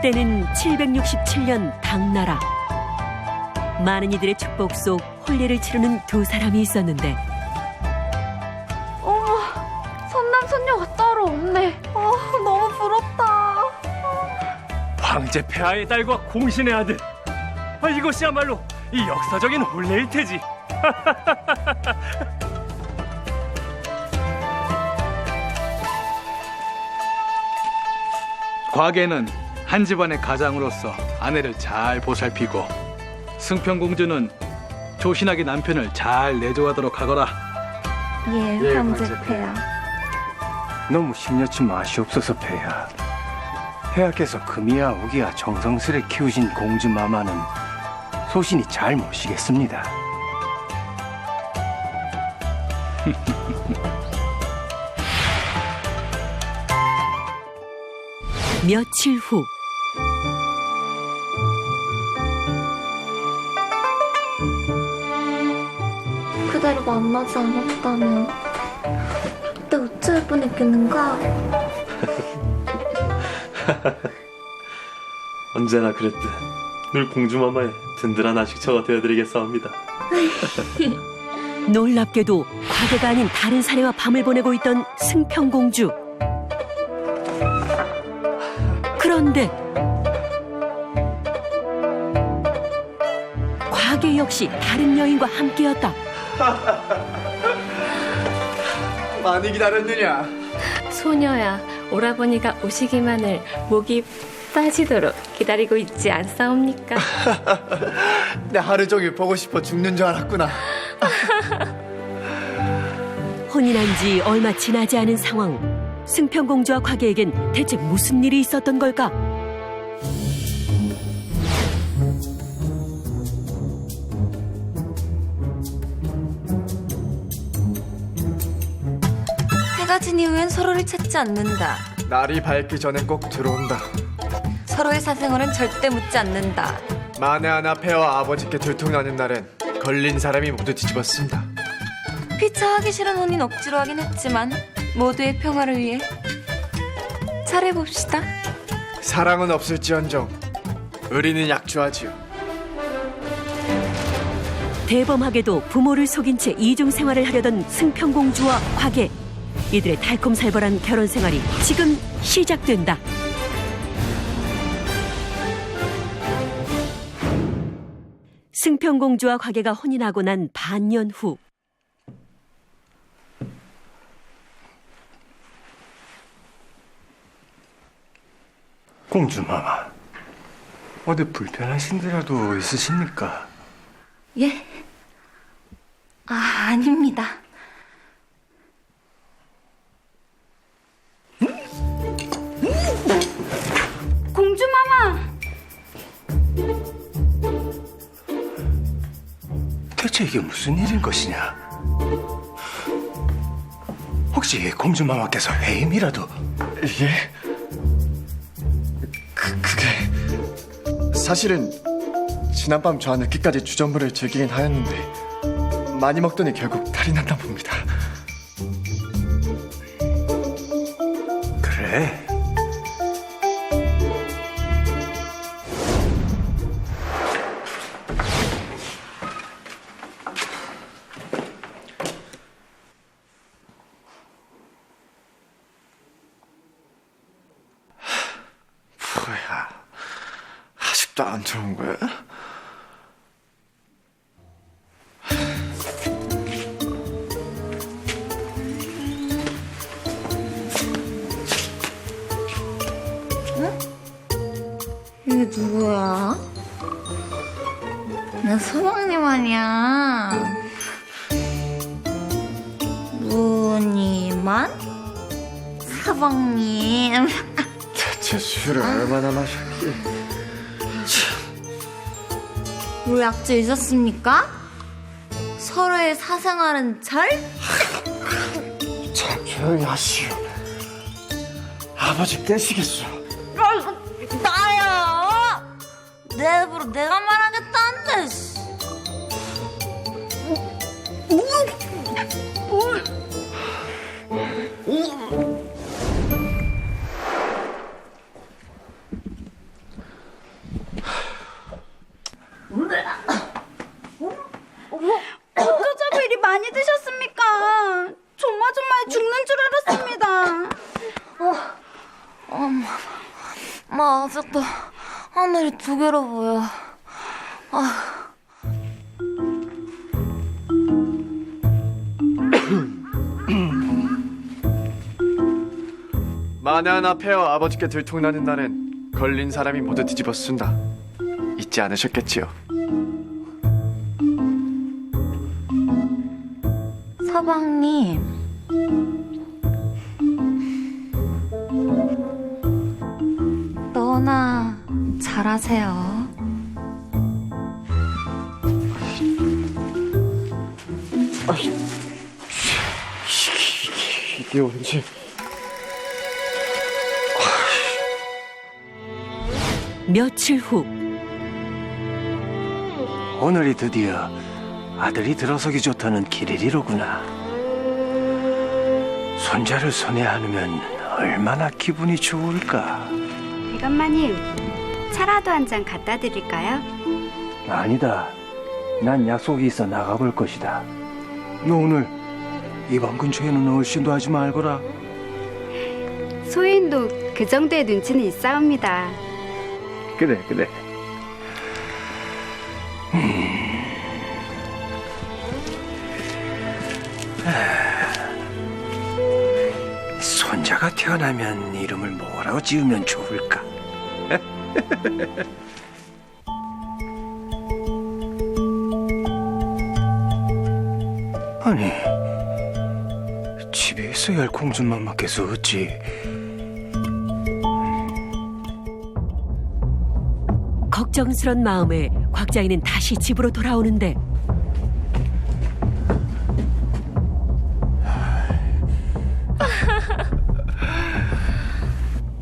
때는 767년 당나라. 많은 이들의 축복 속 혼례를 치르는 두 사람이 있었는데 어머, 선남선녀가 따로 없네. 너무 부럽다. 황제 폐하의 딸과 공신의 아들. 이것이야말로 이 역사적인 혼례일 테지. 과계는 한 집안의 가장으로서 아내를 잘 보살피고, 승평공주는 조신하게 남편을 잘 내조하도록 하거라. 예, 황제 폐하. 너무 심려치 마시옵소서 폐하. 폐하께서 금이야 오기야 정성스레 키우신 공주 마마는 소신이 잘 모시겠습니다. 며칠 후 그대로 만나지 않았다면 그때 어찌할 뻔했겠는가? 언제나 그랬듯 늘 공주마마의 든든한 아식처가 되어드리겠사옵니다. 놀랍게도 과거가 아닌 다른 사내와 밤을 보내고 있던 승평공주. 그런데 과거 역시 다른 여인과 함께였다. 많이 기다렸느냐? 소녀야, 오라버니가 오시기만을 목이 빠지도록 기다리고 있지 않사옵니까? 내 하루 종일 보고 싶어 죽는 줄 알았구나. 혼인한 지 얼마 지나지 않은 상황. 승평공주와 과거에겐 대체 무슨 일이 있었던 걸까? 해가 진 이후엔 서로를 찾지 않는다. 날이 밝기 전에 꼭 들어온다. 서로의 사생활은 절대 묻지 않는다. 만에 하나 폐와 아버지께 들통나는 날엔 걸린 사람이 모두 뒤집어쓴다. 피차하기 싫은 혼인 억지로 하긴 했지만 모두의 평화를 위해 잘해봅시다. 사랑은 없을지언정 의리는 약주하지요. 대범하게도 부모를 속인 채 이중 생활을 하려던 승평공주와 과거. 이들의 달콤살벌한 결혼 생활이 지금 시작된다. 승평공주와 과거가 혼인하고 난 반년 후 공주 마마, 어디 불편하신 데라도 있으십니까? 예? 아닙니다. 공주마마! 대체 이게 무슨 일인 것이냐? 혹시 공주 마마께서 회임이라도? 예? 그게 사실은 지난밤 저 늦게까지 주전부를 즐기긴 하였는데 많이 먹더니 결국 탈이 났나 봅니다. 그래? 뭐야, 아직도 안 들어온 거야? 이게 누구야? 나 서방님 아니야. 무늬만? 서방님. 대체 술을 얼마나 마셨기? 우리 약속 있었습니까? 서로의 사생활은 잘? 참 조용히 하시오. 아버지 깨시겠어. 나야! 내 입으로 내가 말하겠다는데. 아직도 하늘이 두 개로 보여. 만에 하나 폐하 아버지께 들통나는 날엔 걸린 사람이 모두 뒤집어 쓴다. 잊지 않으셨겠지요? 서방님, 너나 잘하세요. 이게 언제? 며칠 후 오늘이 드디어 아들이 들어서기 좋다는 길일이로구나. 손자를 손에 안으면 얼마나 기분이 좋을까. 대감마님, 차라도 한 잔 갖다 드릴까요? 아니다. 난 약속이 있어 나가볼 것이다. 너 오늘 이번 근처에는 얼씬도 하지 말거라. 소인도 그 정도의 눈치는 있사옵니다. 그래. 손자가 태어나면 이름을 뭐라고 지으면 좋을까? 아니, 집에 있어야 할 공주맘마께서 어찌... 걱정스런 마음에 곽자인은 다시 집으로 돌아오는데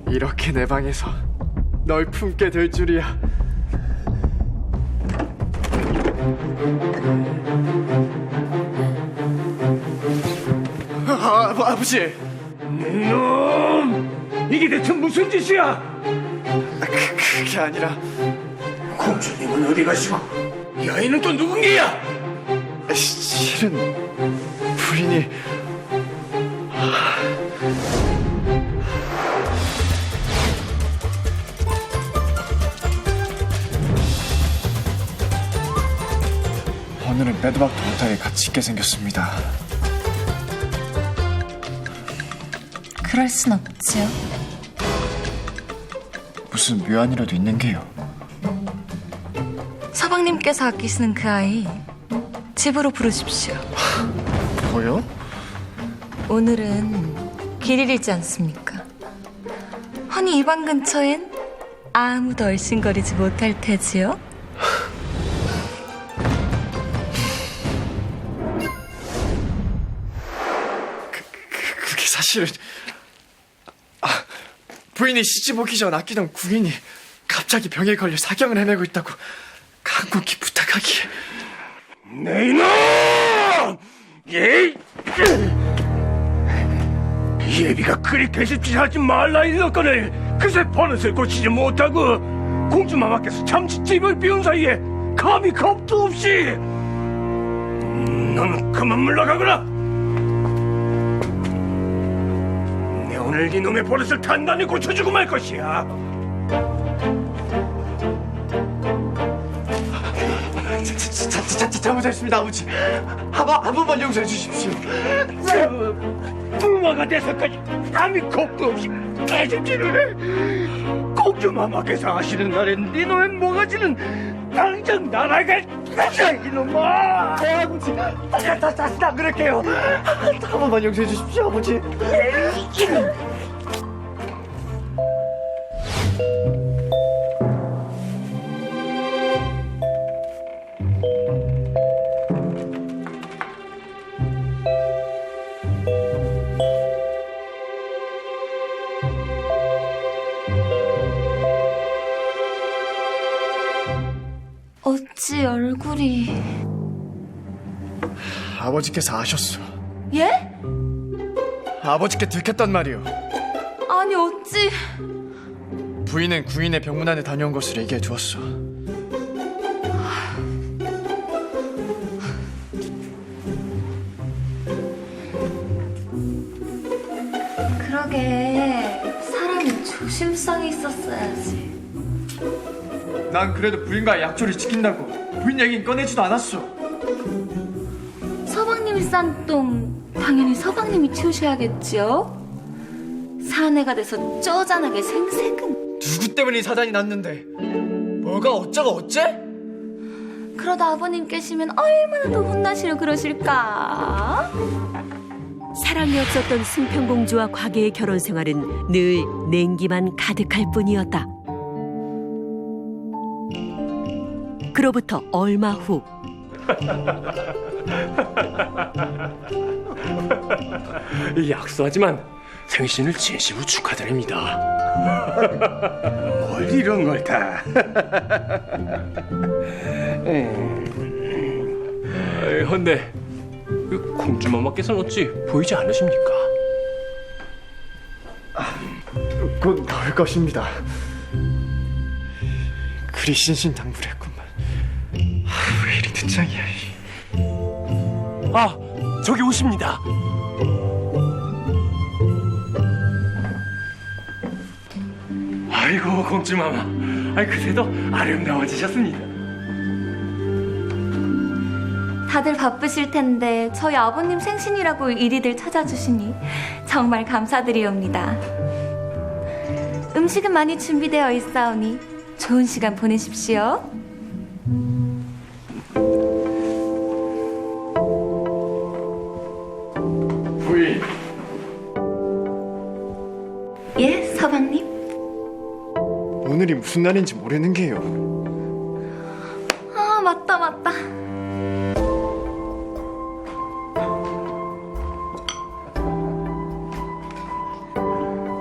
이렇게 내 방에서 널 품게 될 줄이야. 아버지! 놈! 이게 대체 무슨 짓이야? 그게 아니라 공주님은 어디 가시고 이 아이는 또 누군게야? 실은 부인이 오늘은 빼도박도 못하게 같이 있게 생겼습니다. 그럴 순 없지요. 무슨 묘안이라도 있는 게요. 서방님께서 아끼시는 그 아이 집으로 부르십시오. 뭐요? 오늘은 길일이지 않습니까? 허니 이 방 근처엔 아무도 얼씬거리지 못할 테지요. 그게 사실은 부인이 시집 오기 전 아끼던 궁인이 갑자기 병에 걸려 사경을 헤매고 있다고 간곡히 부탁하기에. 내 이놈! 예비가 그리 개십질하지 말라 일렀거늘 그새 버릇을 고치지 못하고 공주마마께서 잠시 집을 비운 사이에 감히 겁도 없이 너는 그만 물러가거라. 내 오늘 이놈의 버릇을 단단히 고쳐주고 말 것이야. 잘못했습니다, 아버지. 한 번만 용서해 주십시오. 부마가 돼서까지 감히 겁도 없이 개집질을 해. 공주마마께서 하시는 날엔 네 놈의 모가지는 당장 날아갈 거야 이놈아. 아버지, 다시 안 그럴게요. 한 번만 용서해 주십시오, 아버지. 어찌 얼굴이... 아버지께서 아셨어. 예? 아버지께 들켰단 말이오. 아니 어찌... 부인은 구인의 병문안에 다녀온 것을 얘기해 두었어. 그러게 사람이 조심성이 있어. 했었어야지. 난 그래도 부인과의 약조를 지킨다고 부인 얘긴 꺼내지도 않았어. 서방님이 싼 똥 당연히 서방님이 치우셔야겠지요. 사내가 돼서 쪼잔하게 생색은. 누구 때문에 이 사단이 났는데 뭐가 어쩌고 어째? 그러다 아버님 계시면 얼마나 더 혼나시려 그러실까. 사랑이 없었던 승평공주와 과계의 결혼 생활은 늘 냉기만 가득할 뿐이었다. 그로부터 얼마 후 약소하지만 생신을 진심으로 축하드립니다. 뭘 이런 걸 다. 헌데 그 공주마마께서는 어찌 보이지 않으십니까? 곧 나올 것입니다. 그리 신신당부했구만. 왜 이리 늦장이야. 아, 저기 오십니다. 아이고 공주마마, 그새도 아름다워지셨습니다. 다들 바쁘실 텐데 저희 아버님 생신이라고 이리들 찾아주시니 정말 감사드리옵니다. 음식은 많이 준비되어 있사오니 좋은 시간 보내십시오. 부인, 예, 서방님? 오늘이 무슨 날인지 모르는 게요. 아, 맞다.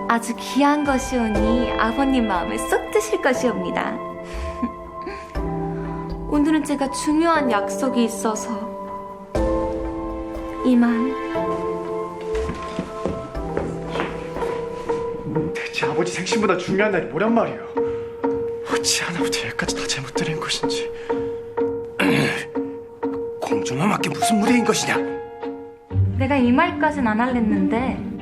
아주 귀한 것이오니 아버님 마음에 쏙 드실 것이옵니다. 오늘은 제가 중요한 약속이 있어서 이만. 대체 아버지 생신보다 중요한 날이 뭐란 말이오. 어찌 하나부터 열까지 다 잘못 들은 것인지. 공주마마께 무슨 무례인 것이냐? 내가 이 말까진 안 할랬는데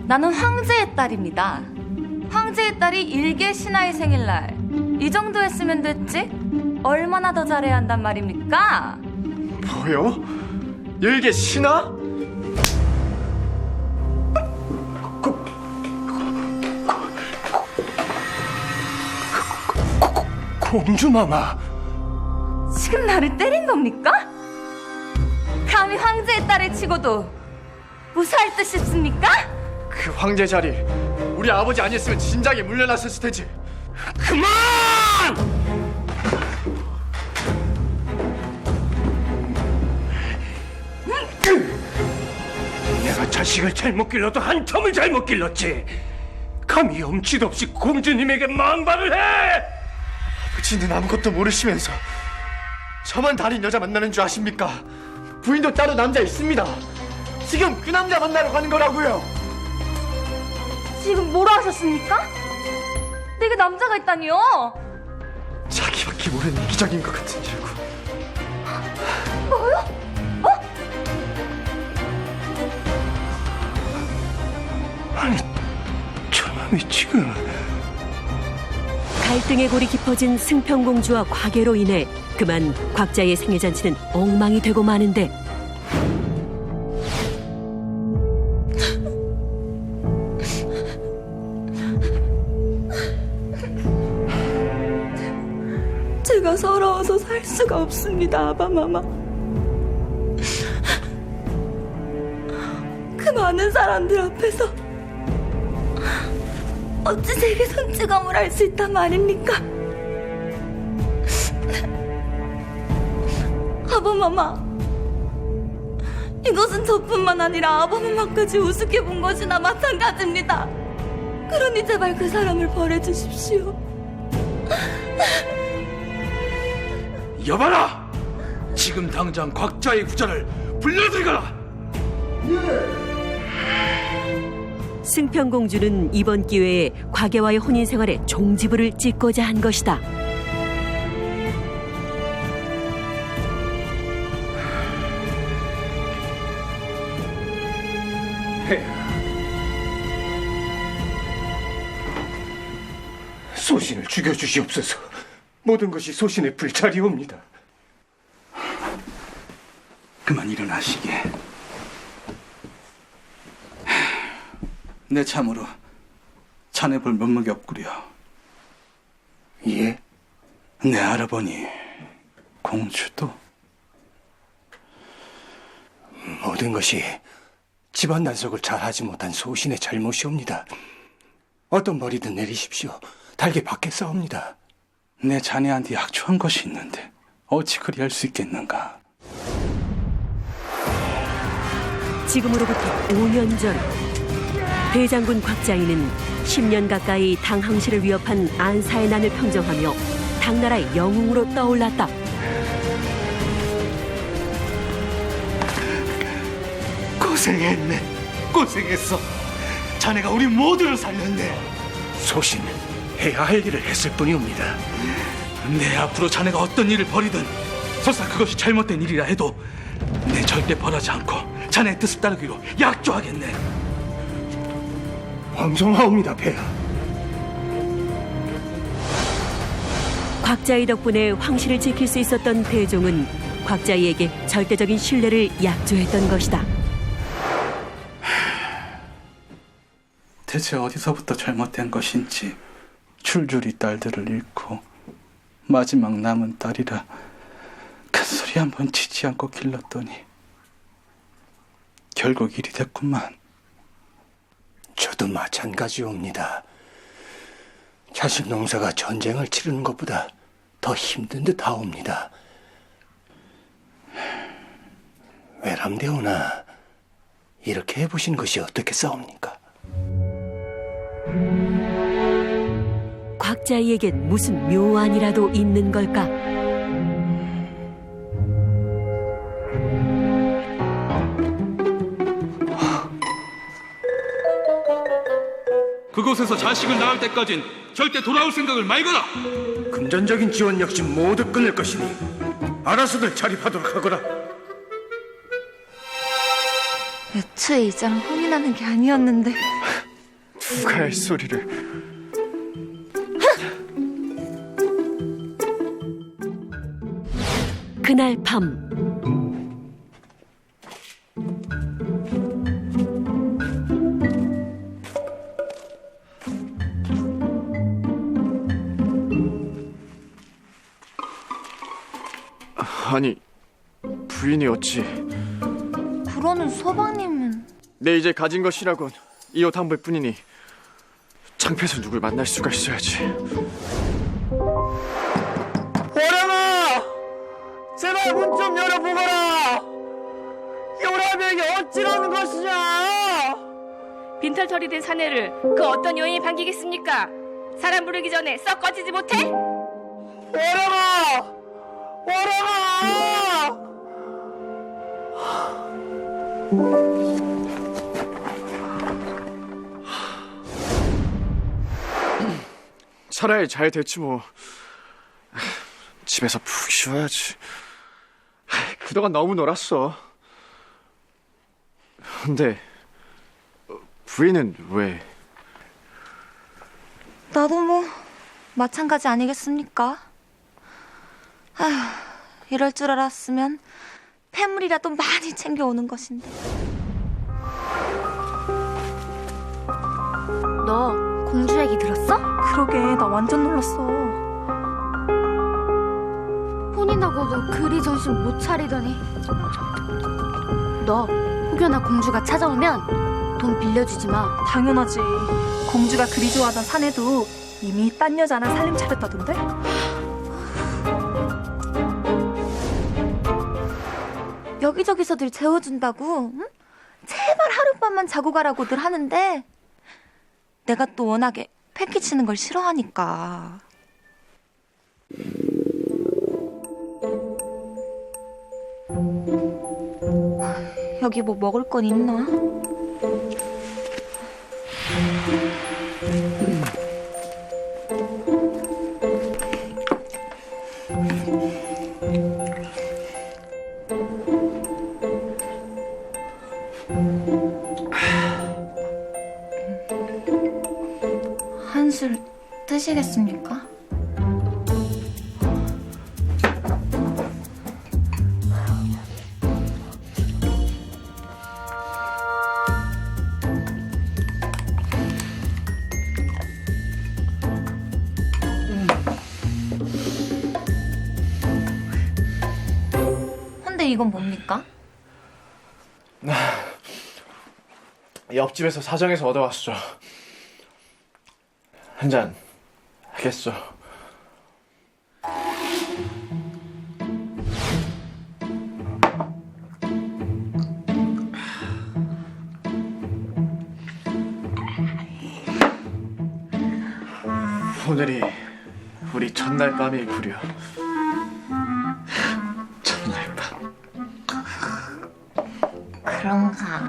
나는 황제의 딸입니다. 황제의 딸이 일개 신하의 생일날 이 정도 했으면 됐지? 얼마나 더 잘해야 한단 말입니까? 뭐요? 일개 신하? 공주마마. 지금 나를 때린 겁니까? 감히 황제의 딸을 치고도 무사할 듯 싶습니까? 그 황제 자리 우리 아버지 아니었으면 진작에 물려났었을 테지. 그만! 내가 자식을 잘못 길러도 한 텀을 잘못 길렀지. 감히 염치도 없이 공주님에게 망발을 해! 아버지는 아무것도 모르시면서 저만 다른 여자 만나는 줄 아십니까? 부인도 따로 남자 있습니다. 지금 그 남자 만나러 가는 거라고요. 지금 뭐라 하셨습니까? 내게 남자가 있다니요? 자기밖에 모르는 이기적인 것 같은 이라고. 뭐요? 아니, 저놈이 지금... 갈등의 골이 깊어진 승평공주와 과계로 인해 그만 곽자의 생일잔치는 엉망이 되고 마는데 제가 서러워서 살 수가 없습니다, 아바마마. 그 많은 사람들 앞에서 어찌 제게 손찌검을 할 수 있단 말입니까? 아바마마, 이것은 저뿐만 아니라 아바마마까지 우습게 본 것이나 마찬가지입니다. 그러니 제발 그 사람을 벌해주십시오. 여봐라! 지금 당장 곽자의 부자를 불러들여라! 승평공주는 이번 기회에 과계와의 혼인 생활에 종지부를 찍고자 한 것이다. 소신을 죽여주시옵소서. 모든 것이 소신의 불찰이옵니다. 그만 일어나시게. 내 참으로 자네 볼 면목이 없구려. 예? 내 할아버니 공주도 모든 것이 집안 단속을 잘하지 못한 소신의 잘못이옵니다. 어떤 벌이든 내리십시오. 달게 받겠사옵니다. 내 자네한테 약초한 것이 있는데 어찌 그리할 수 있겠는가. 지금으로부터 5년 전 대장군 곽자인은 10년 가까이 당항실을 위협한 안사의 난을 평정하며 당나라의 영웅으로 떠올랐다. 고생했네. 고생했어. 자네가 우리 모두를 살렸네. 소신 해야 할 일을 했을 뿐이옵니다. 내 앞으로 자네가 어떤 일을 벌이든 설사 그것이 잘못된 일이라 해도 내 절대 벌하지 않고 자네의 뜻을 따르기로 약조하겠네. 황송하옵니다, 폐하. 곽자이 덕분에 황실을 지킬 수 있었던 대종은 곽자이에게 절대적인 신뢰를 약조했던 것이다. 대체 어디서부터 잘못된 것인지 줄줄이 딸들을 잃고 마지막 남은 딸이라 큰 소리 한번 치지 않고 길렀더니 결국 일이 됐구만. 저도 마찬가지옵니다. 자식 농사가 전쟁을 치르는 것보다 더 힘든 듯 하옵니다. 외람되오나 이렇게 해보신 것이 어떻겠사옵니까? 곽자이에겐 무슨 묘안이라도 있는 걸까? 그곳에서 자식을 낳을 때까진 절대 돌아올 생각을 말거라. 금전적인 지원 역시 모두 끊을 것이니 알아서들 자립하도록 하거라. 애초에 이자랑 혼인하는 게 아니었는데. 누가 할 소리를. 그날 밤 아니, 부인이 어찌. 그러는 서방님은. 내 이제 가진 것이라곤 이 옷 한 벌뿐이니 창피해서 누굴 만날 수가 있어야지. 호령아! 제발 문 좀 열어보거라! 이 오라비에게 어찌라는 것이냐! 빈털털이 된 사내를 그 어떤 여인이 반기겠습니까? 사람 부르기 전에 썩 꺼지지 못해? 호령아! 호령아! 차라리 잘 됐지 뭐. 집에서 푹 쉬어야지. 그동안 너무 놀았어. 근데 부인은 왜? 나도 뭐 마찬가지 아니겠습니까? 아휴, 이럴 줄 알았으면 폐물이라도 많이 챙겨오는 것인데. 너 공주 얘기 들었어? 그러게, 나 완전 놀랐어. 혼인하고도 그리 정신 못 차리더니. 너 혹여나 공주가 찾아오면 돈 빌려주지 마. 당연하지. 공주가 그리 좋아하던 사내도 이미 딴 여자랑 살림 차렸다던데? 여기저기서들 재워준다고, 응? 제발 하룻밤만 자고 가라고들 하는데 내가 또 워낙에 패키치는 걸 싫어하니까. 여기 뭐 먹을 건 있나? 한술 뜨시겠어요? 하시겠습니까? 근데 이건 뭡니까? 옆집에서 사정해서 얻어왔어. 한 잔 하겠어. 오늘이 우리 첫날 밤이구려. 첫날 밤. 그런가?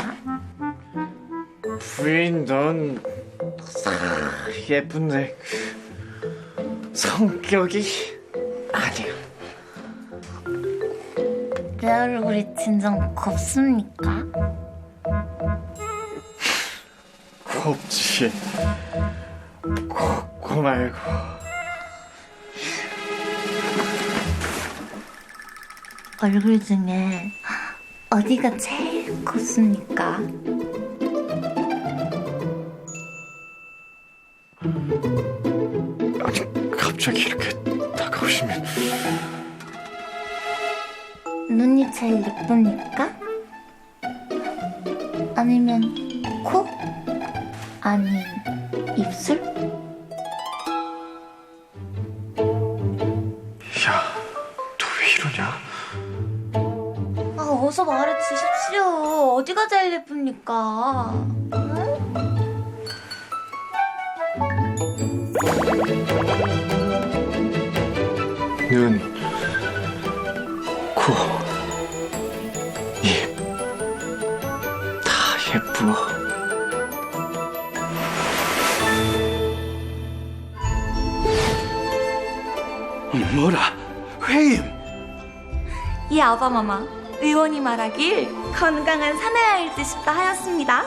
부인, 넌 예쁜데 성격이 아니야. 내 얼굴이 진정 곱습니까? 곱지. 곱고 말고. 얼굴 중에 어디가 제일 곱습니까? 아니, 갑자기 이렇게 다가오시면. 눈이 제일 예쁩니까? 아니면 코? 아니 입술? 야, 너 왜 이러냐? 아, 어서 말해 주십시오. 어디가 제일 예쁩니까? 응? 눈, 코, 입, 다 예뻐. 뭐라? 회임! 이 아바마마 의원이 말하길 건강한 사내아이일 듯싶다 하였습니다.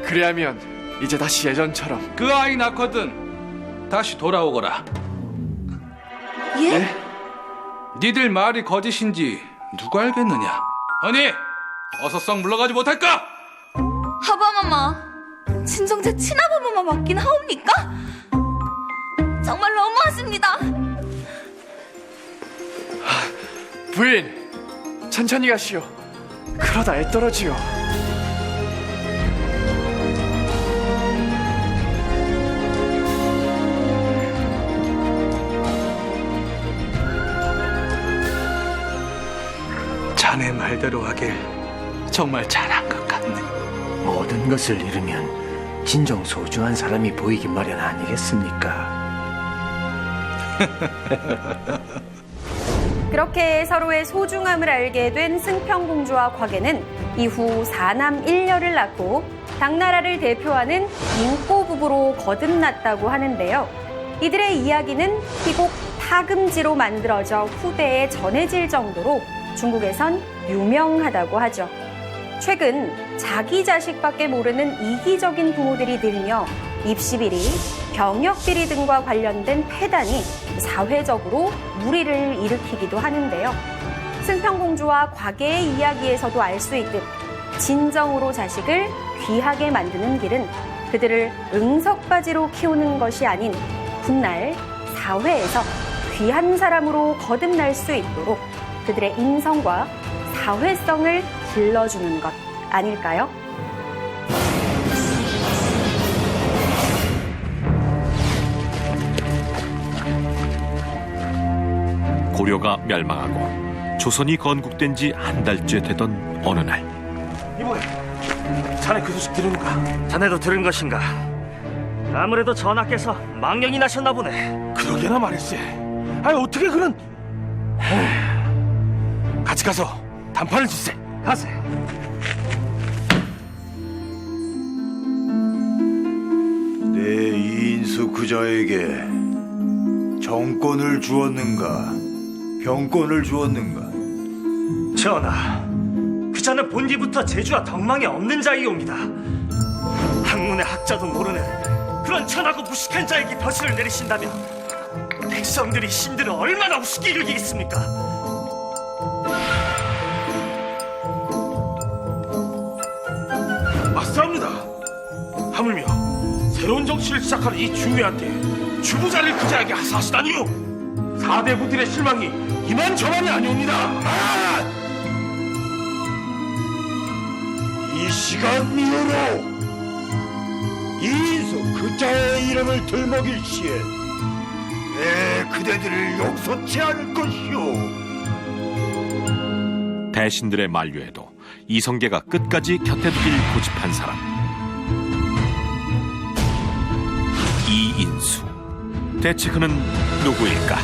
그래야면 이제 다시 예전처럼. 그 아이 낳거든 다시 돌아오거라. 예? 니들 말이 거짓인지 누가 알겠느냐? 아니, 어서 썩 물러가지 못할까? 아바마마 진정 제 친아바마마 맞긴 하옵니까? 정말 너무하십니다. 부인, 천천히 가시오. 그러다 애 떨어지오. 자네 말대로 하길 정말 잘한 것 같네. 모든 것을 잃으면 진정 소중한 사람이 보이기 마련 아니겠습니까? 그렇게 서로의 소중함을 알게 된 승평공주와 과계는 이후 4남 1녀를 낳고 당나라를 대표하는 인꼬 부부로 거듭났다고 하는데요. 이들의 이야기는 희곡 타금지로 만들어져 후대에 전해질 정도로 중국에선 유명하다고 하죠. 최근 자기 자식밖에 모르는 이기적인 부모들이 늘며 입시비리, 병역비리 등과 관련된 폐단이 사회적으로 물의를 일으키기도 하는데요. 승평공주와 과계의 이야기에서도 알 수 있듯 진정으로 자식을 귀하게 만드는 길은 그들을 응석바지로 키우는 것이 아닌 훗날 사회에서 귀한 사람으로 거듭날 수 있도록 그들의 인성과 사회성을 길러주는 것 아닐까요? 고려가 멸망하고 조선이 건국된 지 한 달째 되던 어느 날, 이모야, 자네 그 소식 들은가? 자네도 들은 것인가? 아무래도 전하께서 망령이 나셨나 보네. 그러게나 말했지. 아니 어떻게 그런... 같이 가서 단판을 짓세. 가세. 내 이인수 그자에게 정권을 주었는가, 병권을 주었는가? 전하, 그자는 본디부터 재주와 덕망이 없는 자이옵니다. 학문의 학자도 모르는 그런 천하고 무식한 자에게 벼슬을 내리신다면 백성들이 신들을 얼마나 우습게 여기겠습니까? 맞습니다. 하물며 새로운 정치를 시작하는 이 중위한테 주부자를 그자에게 하사하시다니요. 사대부들의 실망이 이만저만이 아니옵니다. 이 시간 이후로 이인수 그자의 이름을 들먹일 시에 내 그대들을 용서치 않을 것이오. 대신들의 만류에도 이성계가 끝까지 곁에 두길 고집한 사람, 이인수. 대체 그는 누구일까?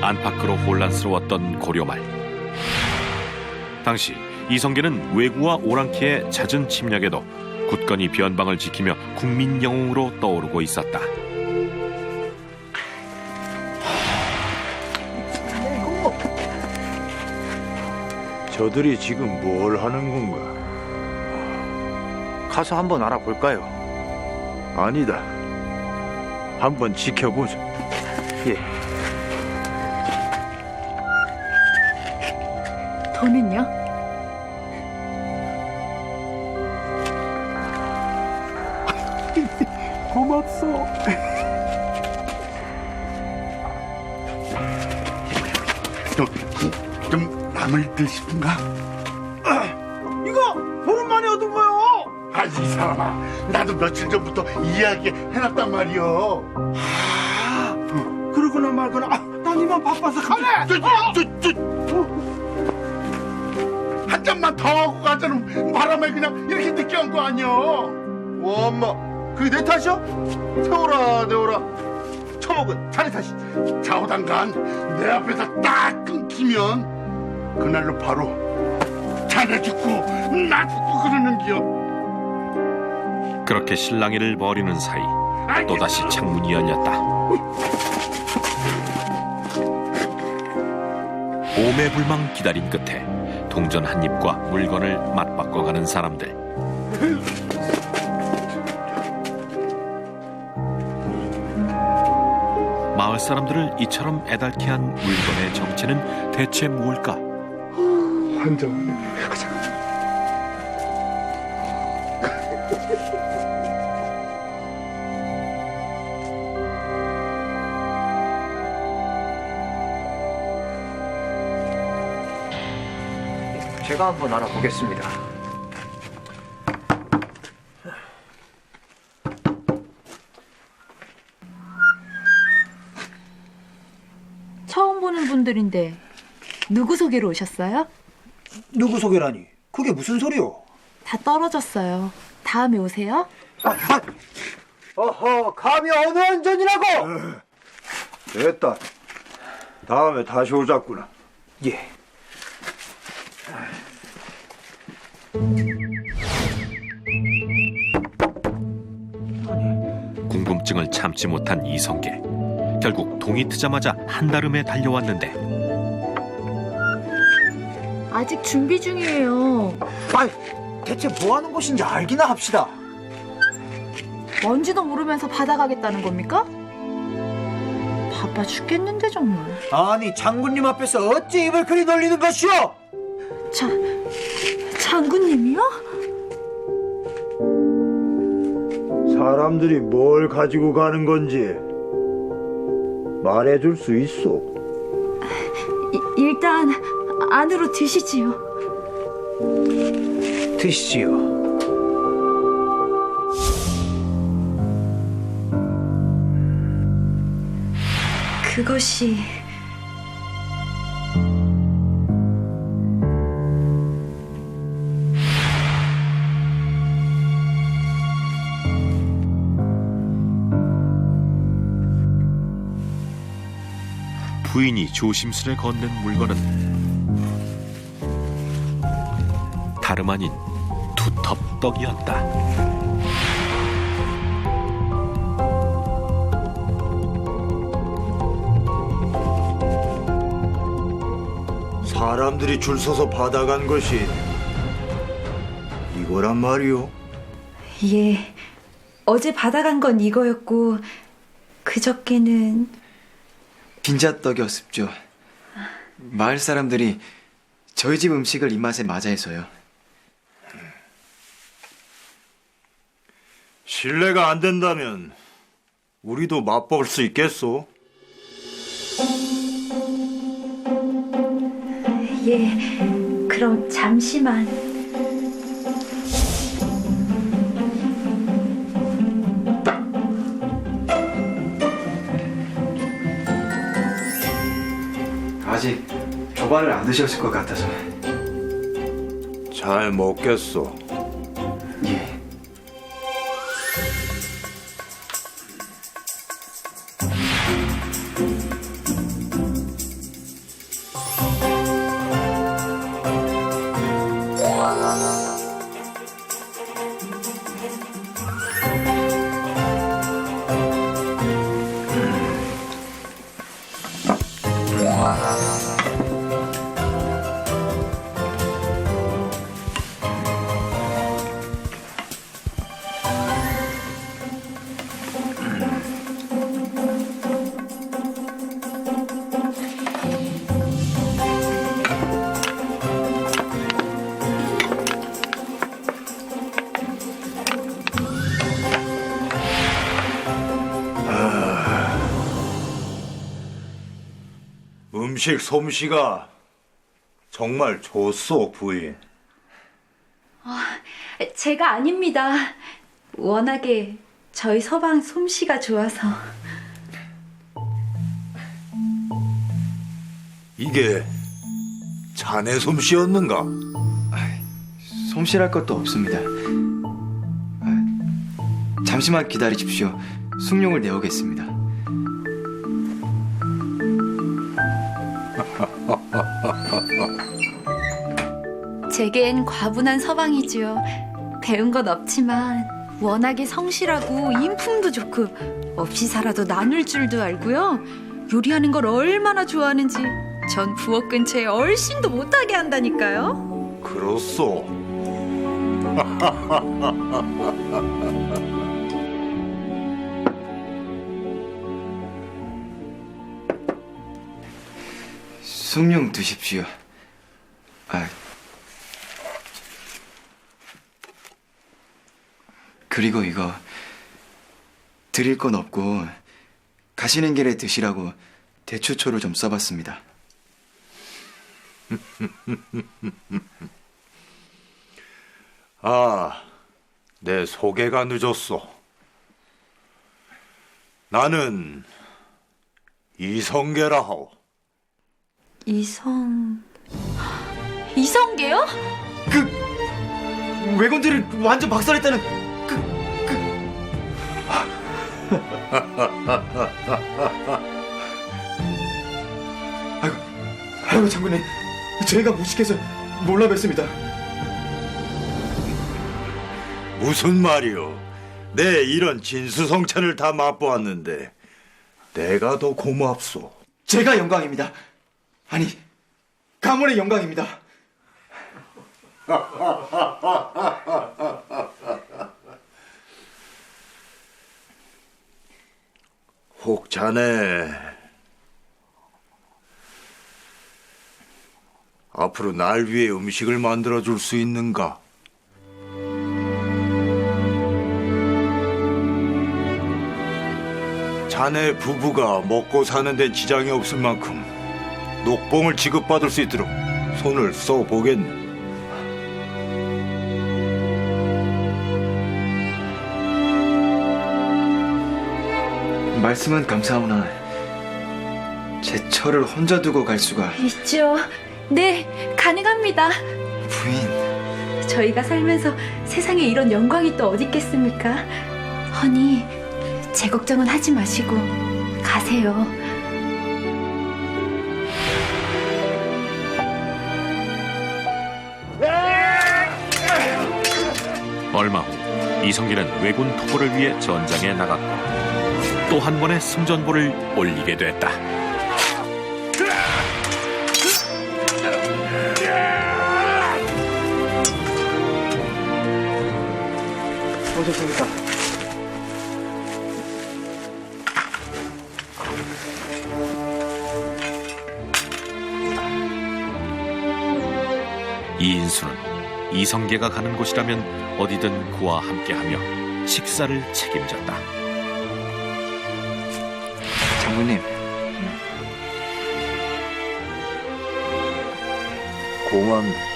안팎으로 혼란스러웠던 고려말. 당시 이성계는 왜구와 오랑캐의 잦은 침략에도 굳건히 변방을 지키며 국민 영웅으로 떠오르고 있었다. 저들이 지금 뭘 하는 건가? 가서 한번 알아볼까요? 아니다. 한번 지켜보자. 예. 돈은요? 고맙소. 좀 남을 드시는가? 이거 오랜만에 얻은 거요. 아니 이 사람아, 나도 며칠 전부터 이야기 해놨단 말이오. 그러거나 말거나. 난 이만 바빠서 가네. 한 잔만 더 하고 가자는 바람에 그냥 이렇게 늦게 온 거 아니오. 엄마, 그게 내 탓이야? 세워라 내워라. 처먹은 자네 탓이. 좌우당간 내 앞에서 딱 끊기면 그날로 바로 자네 죽고 나 죽고 그러는겨. 그렇게 실랑이를 벌이는 사이 또다시 창문이 열렸다. 오매불망 기다린 끝에 동전 한 입과 물건을 맞바꿔가는 사람들. 마을 사람들을 이처럼 애달게 한 물건의 정체는 대체 뭘까? 환장. 제가 한번 알아보겠습니다. 처음 보는 분들인데 누구 소개로 오셨어요? 누구 소개라니? 그게 무슨 소리요? 다 떨어졌어요. 다음에 오세요. 어허, 감히 어느 안전이라고? 됐다. 다음에 다시 오자꾸나. 예. 궁금증을 참지 못한 이성계. 결국 동이 트자마자 한달음에 달려왔는데 아직 준비 중이에요. 아이, 대체 뭐 하는 곳인지 알기나 합시다. 뭔지도 모르면서 받아가겠다는 겁니까? 바빠 죽겠는데 정말. 아니, 장군님 앞에서 어찌 입을 그리 놀리는 것이오? 장군님이요? 사람들이 뭘 가지고 가는 건지 말해줄 수 있어. 일단 안으로 드시지요. 드시지요. 그것이 부인이 조심스레 건넨 물건은 다름 아닌 두텁떡이었다. 사람들이 줄 서서 받아간 것이 이거란 말이오. 예, 어제 받아간 건 이거였고 그저께는 빈자떡이었습죠. 마을 사람들이 저희 집 음식을 입맛에 맞아 해서요. 신뢰가 안 된다면 우리도 맛볼 수 있겠소? 예, 그럼 잠시만. 아직 조반을 안 드셨을 것 같아서. 잘 먹겠소. 예. 음식 솜씨가 정말 좋소, 부인. 제가 아닙니다. 워낙에 저희 서방 솜씨가 좋아서. 이게 자네 솜씨였는가? 솜씨랄 것도 없습니다. 잠시만 기다리십시오. 숭늉을 내오겠습니다. 제겐 과분한 서방이지요. 배운 건 없지만 워낙에 성실하고 인품도 좋고 없이 살아도 나눌 줄도 알고요. 요리하는 걸 얼마나 좋아하는지 전 부엌 근처에 얼씬도 못하게 한다니까요. 그렇소. 숭늉 드십시오. 그리고 이거 드릴 건 없고 가시는 길에 드시라고 대추초를 좀 써봤습니다. 아, 내 소개가 늦었소. 나는 이성계라 하오. 이성계요? 왜군들을 완전 박살냈다는 아이고 장군님, 저희가 무식해서 몰라 뵀습니다. 무슨 말이오? 내 이런 진수성찬을 다 맛보았는데 내가 더 고맙소. 제가 영광입니다. 아니, 가문의 영광입니다. 혹 자네 앞으로 날 위해 음식을 만들어 줄 수 있는가? 자네 부부가 먹고 사는 데 지장이 없을 만큼 녹봉을 지급받을 수 있도록 손을 써보겠네. 말씀은 감사하오나 제 처를 혼자 두고 갈 수가. 있죠. 네, 가능합니다. 부인, 저희가 살면서 세상에 이런 영광이 또 어디 있겠습니까? 허니, 제 걱정은 하지 마시고 가세요. 얼마 후 이성계는 왜군 토벌을 위해 전장에 나갔고 또 한 번의 승전보를 올리게 됐다. 오셨습니까? 이인수는 이성계가 가는 곳이라면 어디든 그와 함께하며 식사를 책임졌다. 장모님, 고맙네.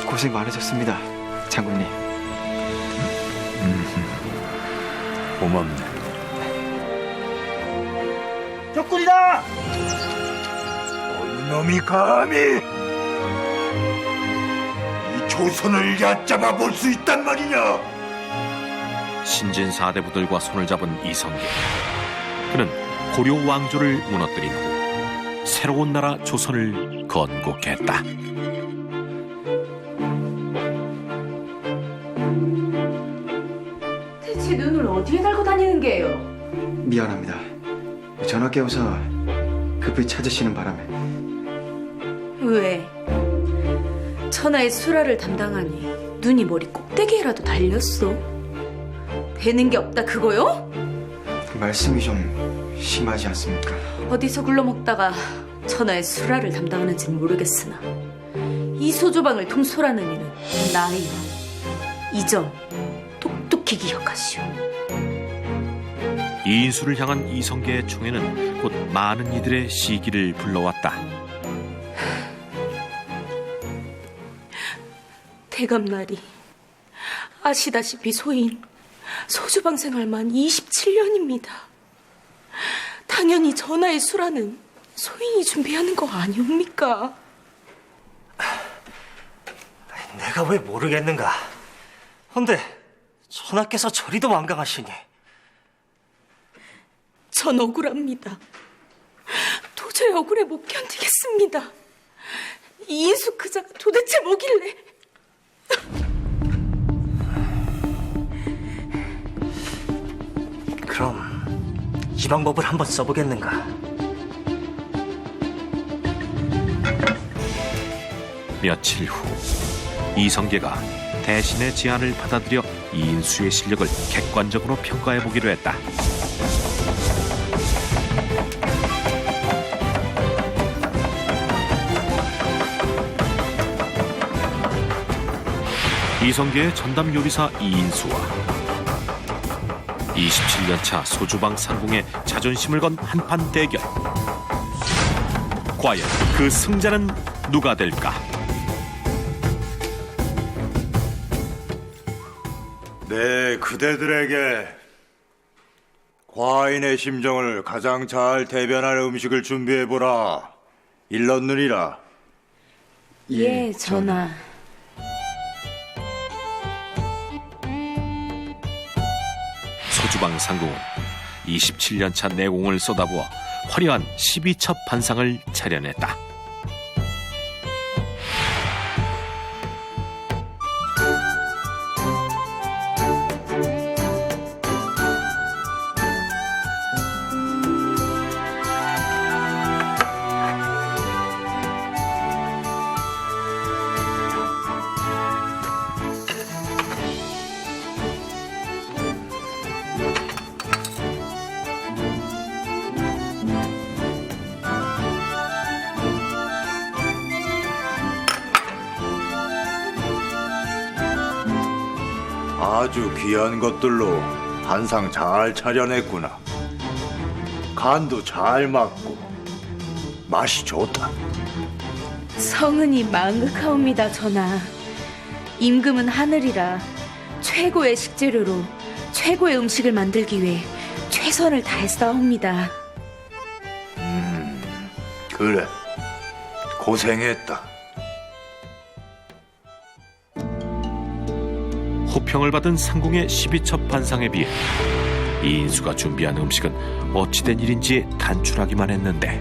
고생 많으셨습니다, 장군님. 고맙네. 적군이다! 놈이 감히 이 조선을 얕잡아 볼 수 있단 말이냐? 신진사대부들과 손을 잡은 이성계. 그는 고려 왕조를 무너뜨린 후 새로운 나라 조선을 건국했다. 대체 눈을 어디에 달고 다니는 게요? 미안합니다. 전화 깨워서 급히 찾으시는 바람에. 왜? 천하의 수라를 담당하니 눈이 머리 꼭대기에라도 달렸어. 되는 게 없다 그거요? 말씀이 좀 심하지 않습니까? 어디서 굴러먹다가 천하의 수라를 담당하는지는 모르겠으나 이 소조방을 통솔하는 이는 나이, 이점 똑똑히 기억하시오. 이인수를 향한 이성계의 총애는 곧 많은 이들의 시기를 불러왔다. 대감날이 아시다시피 소인 소주방 생활만 27년입니다. 당연히 전하의 수라는 소인이 준비하는 거 아니옵니까? 내가 왜 모르겠는가? 헌데 전하께서 저리도 완강하시니 전 억울합니다. 도저히 억울해 못 견디겠습니다. 이인수 그자가 도대체 뭐길래? 그럼 이 방법을 한번 써보겠는가? 며칠 후 이성계가 대신의 제안을 받아들여 이인수의 실력을 객관적으로 평가해보기로 했다. 이성계의 전담 요리사 이인수와 27년차 소주방 상궁의 자존심을 건 한판 대결. 과연 그 승자는 누가 될까? 네, 그대들에게 과인의 심정을 가장 잘 대변할 음식을 준비해보라. 일렀느니라. 예, 전하. 소주방 상궁은 27년차 내공을 쏟아부어 화려한 12첩 반상을 차려냈다. 아주 귀한 것들로 반상 잘 차려냈구나. 간도 잘 맞고 맛이 좋다. 성은이 망극하옵니다, 전하. 임금은 하늘이라 최고의 식재료로 최고의 음식을 만들기 위해 최선을 다했사옵니다. 그래, 고생했다. 호평을 받은 상궁의 12첩 반상에 비해 이인수가 준비한 음식은 어찌된 일인지 단출하기만 했는데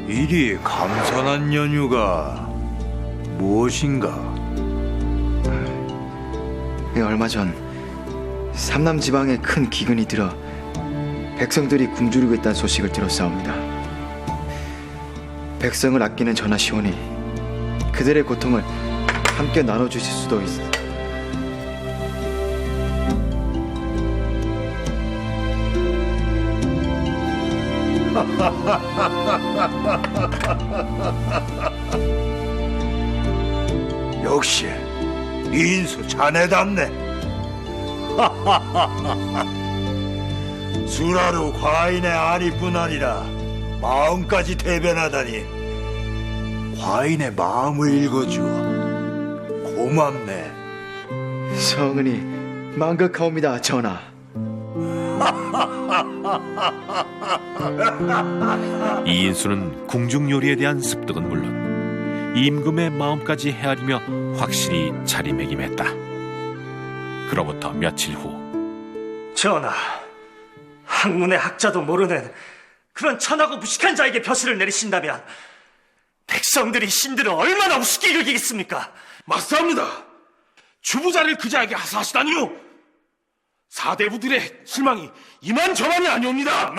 이리 감선한 연유가 무엇인가? 얼마 전 삼남 지방에 큰 기근이 들어 백성들이 굶주리고 있다는 소식을 들었사옵니다. 백성을 아끼는 전하시오니 그들의 고통을 함께 나눠주실 수도 있어. 역시 인수 자네답네. 수라로 과인의 안위뿐 아니라 마음까지 대변하다니 과인의 마음을 읽어주어 고맙네. 성은이 망극하옵니다, 전하. 이인수는 궁중 요리에 대한 습득은 물론 임금의 마음까지 헤아리며 확실히 자리매김했다. 그로부터 며칠 후 전하, 학문의 학자도 모르는 그런 천하고 무식한 자에게 벼슬을 내리신다면 백성들이 신들을 얼마나 우습게 여기겠습니까? 맞사옵니다. 주부자를 그자에게 하사하시다니요. 사대부들의 실망이 이만저만이 아니옵니다.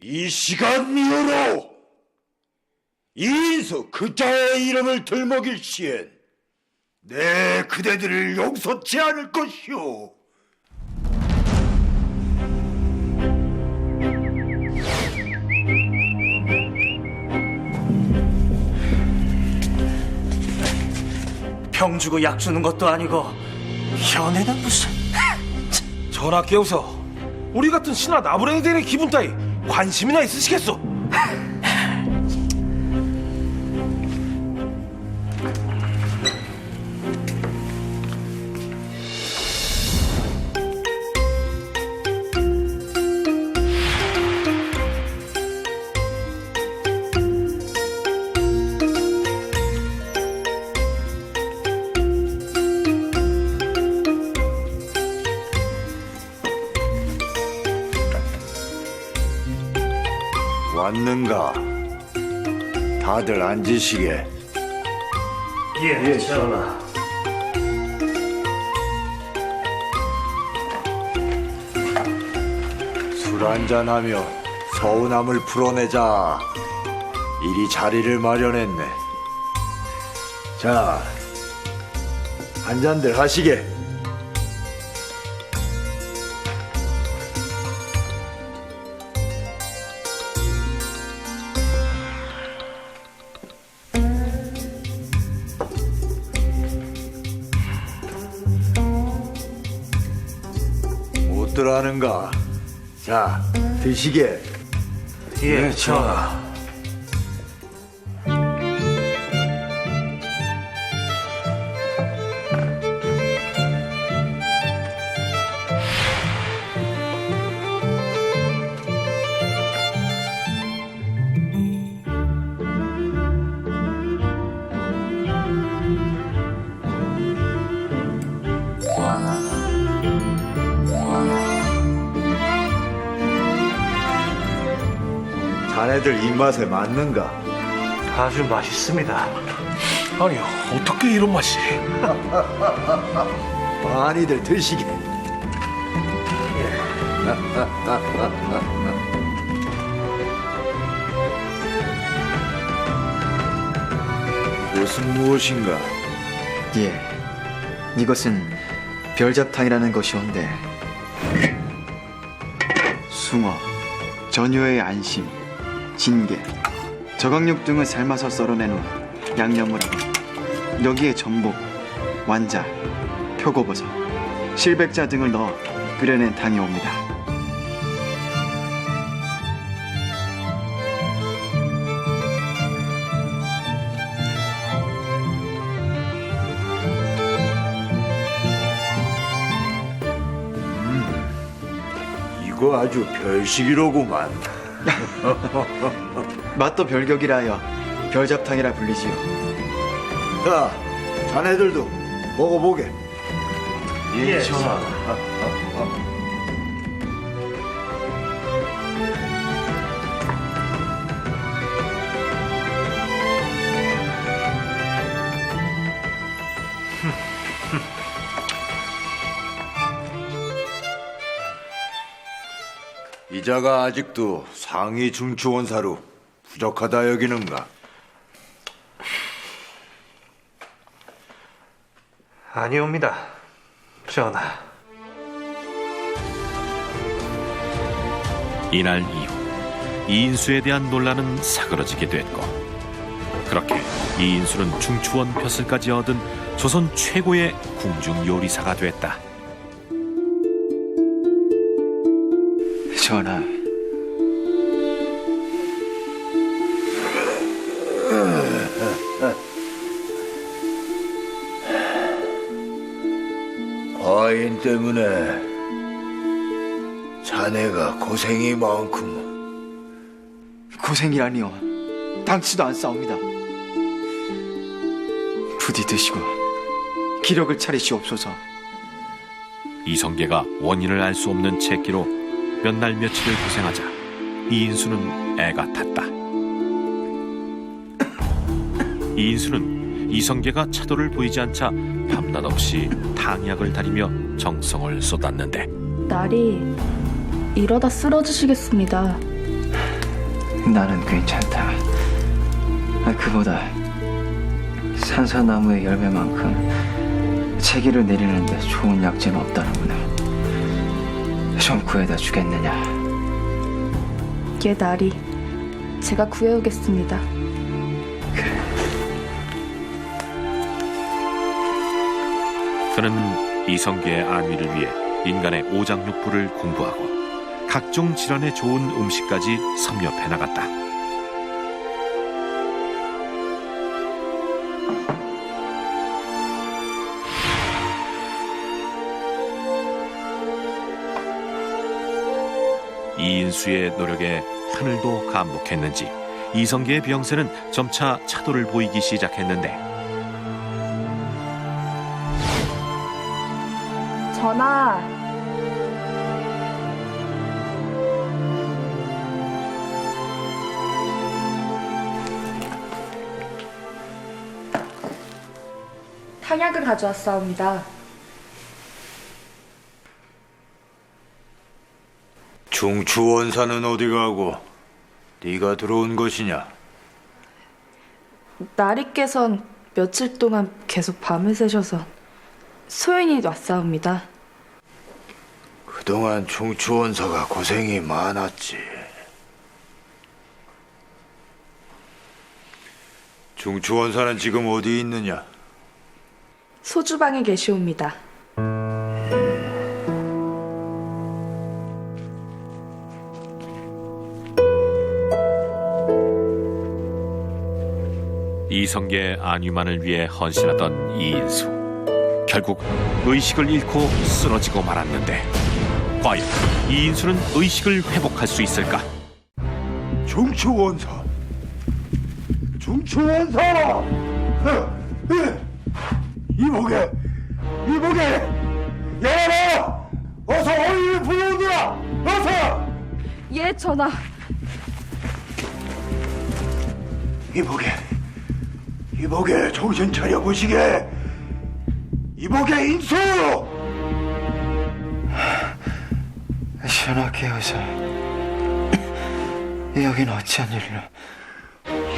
이 시간 이후로 이인수 그자의 이름을 들먹일 시엔 내 그대들을 용서치 않을 것이오. 병 주고 약 주는 것도 아니고 연애는 무슨... 전하께서 우리 같은 신하 나부랭이들의 기분 따위 관심이나 있으시겠소? 왔는가? 다들 앉으시게. 예, 전하. 술 한잔하며 서운함을 풀어내자. 이리 자리를 마련했네. 자, 한 잔들 하시게. 못들 하는가? 자, 드시게. 예, 전하. 자네들 입맛에 맞는가? 아주 맛있습니다. 아니요, 어떻게 이런 맛이? 많이들 드시게. 무슨 무엇인가? 예, 이것은 별잡탕이라는 것이온데 숭어, 전효의 안심, 진게, 저강육 등을 삶아서 썰어낸 후 양념을 하고 여기에 전복, 완자, 표고버섯, 실백자 등을 넣어 끓여낸 탕이 옵니다. 이거 아주 별식이로구만. 맛도 별격이라 하여 별잡탕이라 불리지요. 자, 자네들도 먹어보게. 예, 전하. 제자가 아직도 상위 중추원사로 부족하다 여기는가? 아니옵니다, 전하. 이날 이후 이인수에 대한 논란은 사그러지게 됐고, 그렇게 이인수는 중추원 벼슬까지 얻은 조선 최고의 궁중 요리사가 됐다. 전하, 과인 때문에 자네가 고생이 많구먼. 고생이라니요. 당치도 안 싸웁니다. 부디 드시고 기력을 차리시옵소서. 이성계가 원인을 알 수 없는 채기로 몇 날 며칠을 고생하자 이인수는 애가 탔다. 이인수는 이성계가 차도를 보이지 않자 밤낮 없이 탕약을 다리며 정성을 쏟았는데, 날이 이러다 쓰러지시겠습니다. 나는 괜찮다. 그보다 산사나무의 열매만큼 체기를 내리는데 좋은 약재는 없다는구나. 좀 구해다 주겠느냐? 예, 날이 제가 구해오겠습니다. 그는 이성계의 안위를 위해 인간의 오장육부를 공부하고 각종 질환에 좋은 음식까지 섭렵해 나갔다. 이인수의 노력에 하늘도 감복했는지 이성계의 병세는 점차 차도를 보이기 시작했는데, 전하, 탕약을 가져왔사옵니다. 중추원사는 어디 가고 네가 들어온 것이냐? 나리께선 며칠 동안 계속 밤을 새셔서 소연이 왔사옵니다. 그동안 중추원사가 고생이 많았지. 중추원사는 지금 어디 있느냐? 소주방에 계시옵니다. 이성계의 안위만을 위해 헌신하던 이인수, 결국 의식을 잃고 쓰러지고 말았는데, 과연 이인수는 의식을 회복할 수 있을까? 중추원사! 이보게! 열어라! 어서 어인을 불러오너라! 어서! 예, 전하. 이보게 정신 차려보시게! 이보게 인수! 전하께 어서 여긴 어찌한 일로?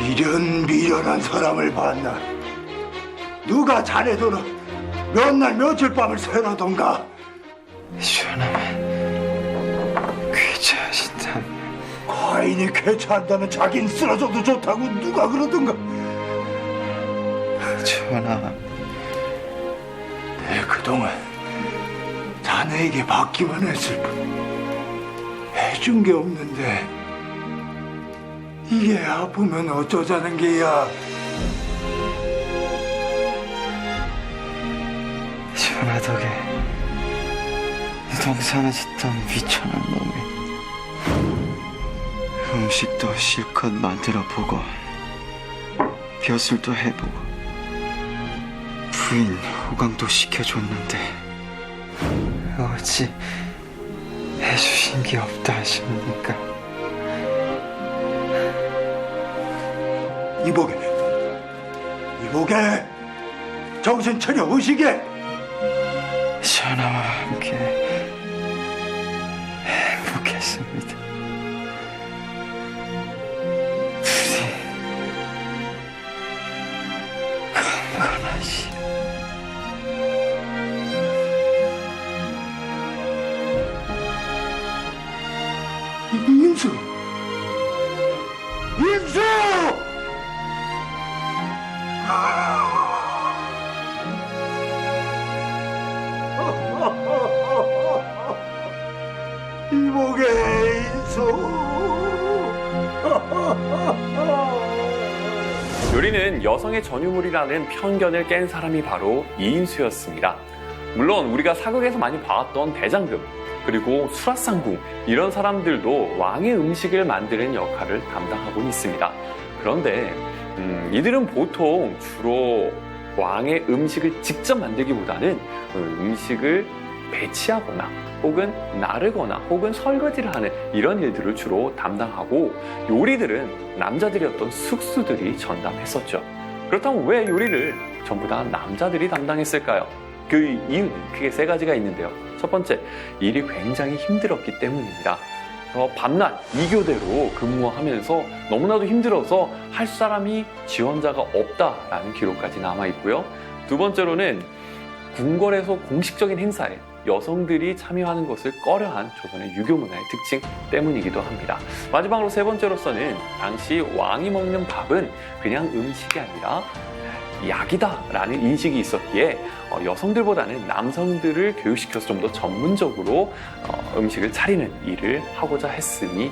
이런 미련한 사람을 봤나? 누가 자네 돈을 몇 날 며칠 밤을 새라던가? 전하만 귀찮으신다면. 과인이 쾌차한다면 자긴 쓰러져도 좋다고 누가 그러던가? 전하, 내 그동안 자네에게 받기만 했을 뿐 해준 게 없는데 이게 아프면 어쩌자는 게야? 전하 덕에 동산에 짓던 비천한 놈이 음식도 실컷 만들어 보고 벼슬도 해보고 부인 호강도 시켜줬는데 어찌 해주신 게 없다 하십니까? 이보게 정신 차려 오시게. 전하와 함께 행복했습니다. 인수! 이복의 인수! 요리는 여성의 전유물이라는 편견을 깬 사람이 바로 이인수였습니다. 물론 우리가 사극에서 많이 봐왔던 대장금, 그리고 수라상궁 이런 사람들도 왕의 음식을 만드는 역할을 담당하고 있습니다. 그런데 이들은 보통 주로 왕의 음식을 직접 만들기보다는 음식을 배치하거나 혹은 나르거나 혹은 설거지를 하는 이런 일들을 주로 담당하고 요리들은 남자들이었던 숙수들이 전담했었죠. 그렇다면 왜 요리를 전부 다 남자들이 담당했을까요? 그 이유는 크게 세 가지가 있는데요. 첫 번째, 일이 굉장히 힘들었기 때문입니다. 밤낮 2교대로 근무하면서 너무나도 힘들어서 할 사람이 지원자가 없다라는 기록까지 남아있고요. 두 번째로는 궁궐에서 공식적인 행사에 여성들이 참여하는 것을 꺼려한 조선의 유교 문화의 특징 때문이기도 합니다. 마지막으로 세 번째로서는 당시 왕이 먹는 밥은 그냥 음식이 아니라 약이다라는 인식이 있었기에 여성들보다는 남성들을 교육시켜서 좀 더 전문적으로 음식을 차리는 일을 하고자 했음이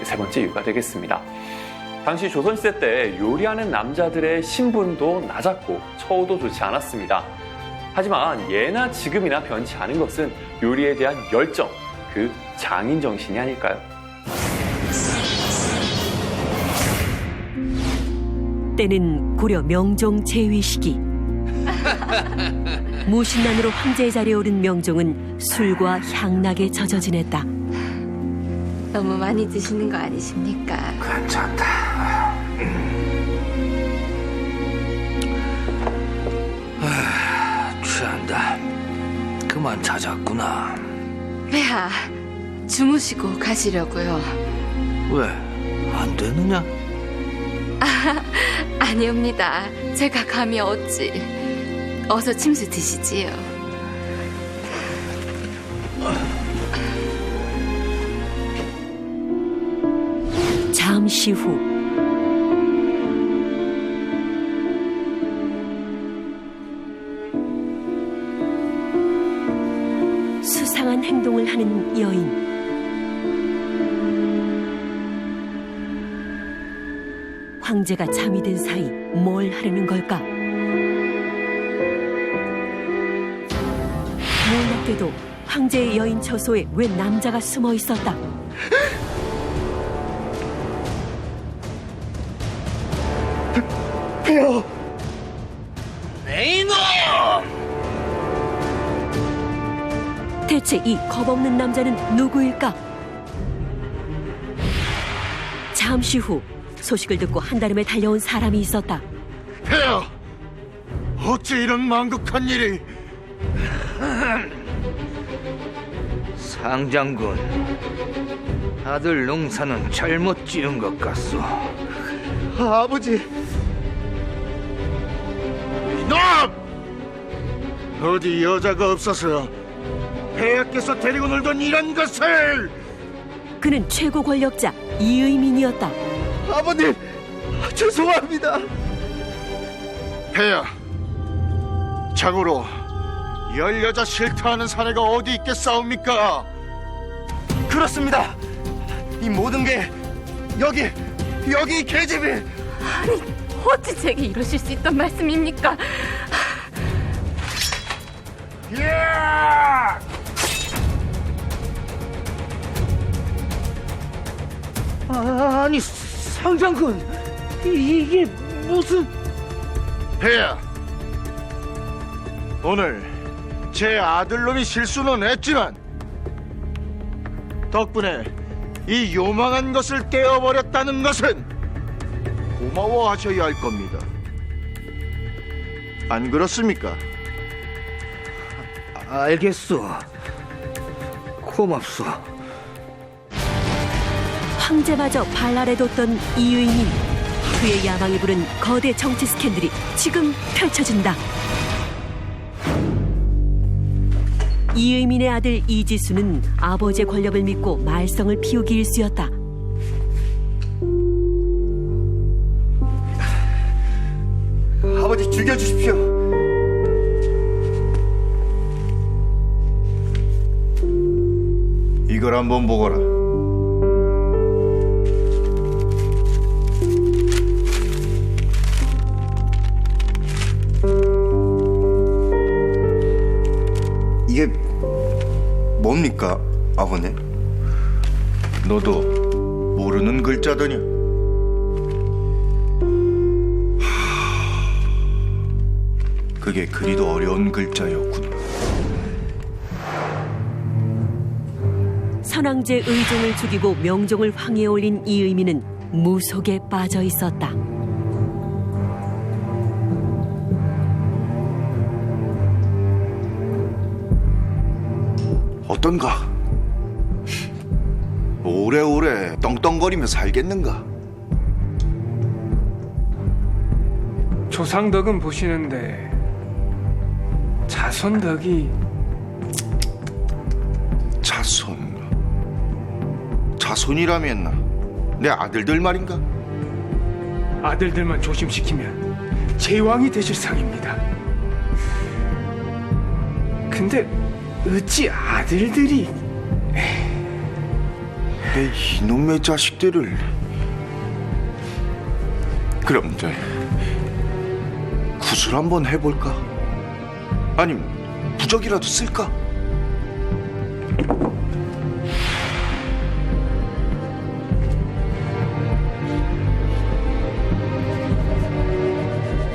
세 번째 이유가 되겠습니다. 당시 조선시대 때 요리하는 남자들의 신분도 낮았고 처우도 좋지 않았습니다. 하지만 예나 지금이나 변치 않은 것은 요리에 대한 열정, 그 장인 정신이 아닐까요? 때는 고려 명종 재위 시기. 무신난으로 황제의 자리에 오른 명종은 술과 향락에 젖어 지냈다. 너무 많이 드시는 거 아니십니까? 괜찮다. 취한다. 그만 자자꾸나. 폐하, 주무시고 가시려고요. 왜? 안 되느냐? 아니옵니다. 제가 감히 어찌. 어서 침수 드시지요. 잠시 후 수상한 행동을 하는 여인. 황제가 잠이 든 사이 뭘 하려는 걸까? 놀랍게도 황제의 여인 처소에 웬 남자가 숨어 있었다. 폐하! 내 이놈! 대체 이 겁없는 남자는 누구일까? 잠시 후 소식을 듣고 한달음에 달려온 사람이 있었다. 폐하! 어째 이런 망극한 일이? 상장군, 아들 농사는 잘못 지은 것 같소. 아버지! 이놈! 어디 여자가 없어서 폐하께서 데리고 놀던 이런 것을! 그는 최고 권력자 이의민이었다. 아버님, 죄송합니다. 폐하, 자고로 10여자 싫다하는 사내가 어디 있겠사옵니까? 그렇습니다. 이 모든 게 여기 계집이. 아니, 어찌 제게 이러실 수 있단 말씀입니까? 아니, 상장군, 이게 무슨... 폐하, 오늘 제 아들놈이 실수는 했지만 덕분에 이 요망한 것을 떼어버렸다는 것은 고마워하셔야 할 겁니다. 안 그렇습니까? 알겠소. 고맙소. 황제마저 발랄해 뒀던 이의민. 그의 야망이 부른 거대 정치 스캔들이 지금 펼쳐진다. 이의민의 아들 이지수는 아버지의 권력을 믿고 말썽을 피우기 일쑤였다. 아버지 죽여주십시오. 이걸 한번 보거라. 이게 뭡니까, 아버님? 너도 모르는 글자더냐? 그게 그리도 어려운 글자였구나. 선왕제 의종을 죽이고 명종을 황해에 올린 이의민은 무속에 빠져 있었다. 어떤가? 오래오래 떵떵거리며 살겠는가? 조상덕은 보시는데 자손덕이 자손이라면 내 아들들 말인가? 아들들만 조심시키면 제왕이 되실 상입니다. 근데 어찌 아들들이 내 이놈의 자식들을. 그럼 저 구슬 한번 해볼까? 아니면 부적이라도 쓸까?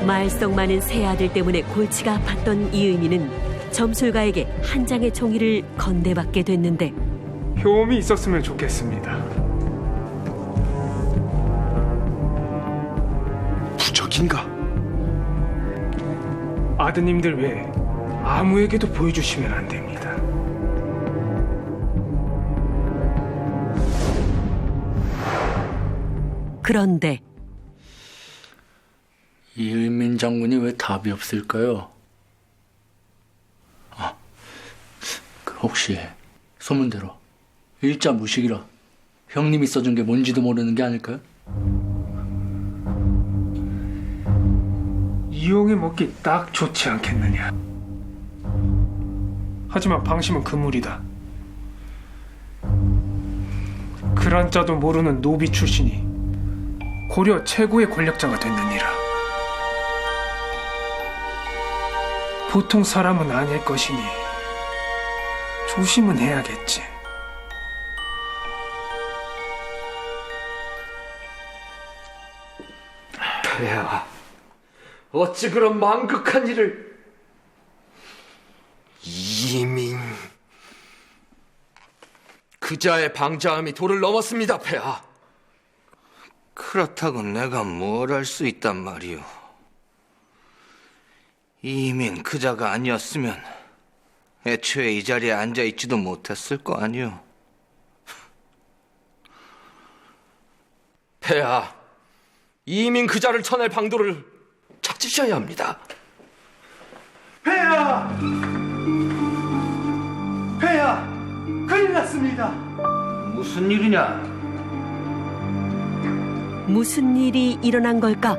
말썽 많은 세 아들 때문에 골치가 아팠던 이의민은 점술가에게 한 장의 종이를 건네받게 됐는데 효험이 있었으면 좋겠습니다. 부적인가? 아드님들 외에 아무에게도 보여주시면 안 됩니다. 그런데 이의민 장군이 왜 답이 없을까요? 혹시 소문대로 일자 무식이라 형님이 써준 게 뭔지도 모르는 게 아닐까요? 이용해 먹기 딱 좋지 않겠느냐. 하지만 방심은 금물이다. 그란자도 모르는 노비 출신이 고려 최고의 권력자가 됐느니라. 보통 사람은 아닐 것이니 조심은 해야겠지. 폐하, 어찌 그런 망극한 일을... 이민... 그자의 방자함이 도를 넘었습니다, 폐하. 그렇다고 내가 뭘 할 수 있단 말이오. 이민 그자가 아니었으면 애초에 이 자리에 앉아있지도 못했을 거 아니오. 폐하, 이민 그자를 쳐낼 방도를 찾으셔야 합니다. 폐하! 폐하! 큰일 났습니다. 무슨 일이냐? 무슨 일이 일어난 걸까?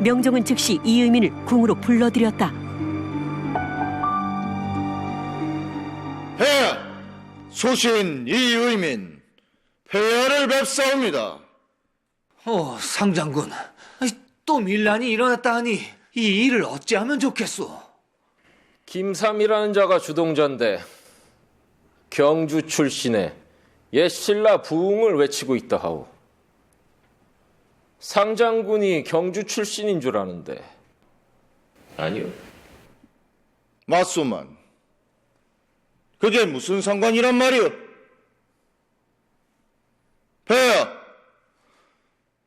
명종은 즉시 이의민을 궁으로 불러들였다. 폐하! 소신 이의민 폐하를 뵙사옵니다. 상장군, 또 밀란이 일어났다 하니 이 일을 어찌하면 좋겠소? 김삼이라는 자가 주동자인데 경주 출신의 옛 신라 부흥을 외치고 있다 하오. 상장군이 경주 출신인 줄 아는데 아니요. 맞소만. 그게 무슨 상관이란 말이오? 폐하,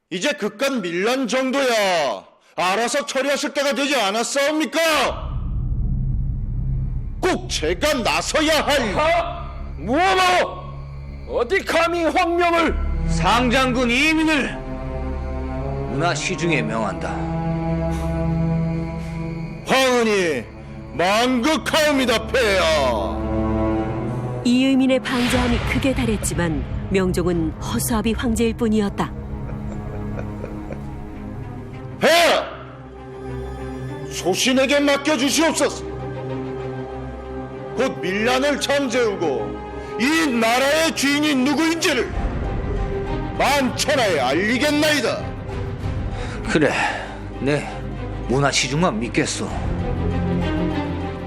이제 그깟 밀란 정도야 알아서 처리하실 때가 되지 않았사옵니까? 꼭 제가 나서야 할... 무엄하오! 어디 감히 황명을... 상장군 이민을 문화 시중에 명한다. 황은이 망극하옵니다, 폐하. 이의민의 방자함이 크게 달했지만 명종은 허수아비 황제일 뿐이었다. 폐하! 소신에게 맡겨주시옵소서. 곧 밀란을 잠재우고 이 나라의 주인이 누구인지를 만천하에 알리겠나이다. 그래, 네 문화시중만 믿겠소.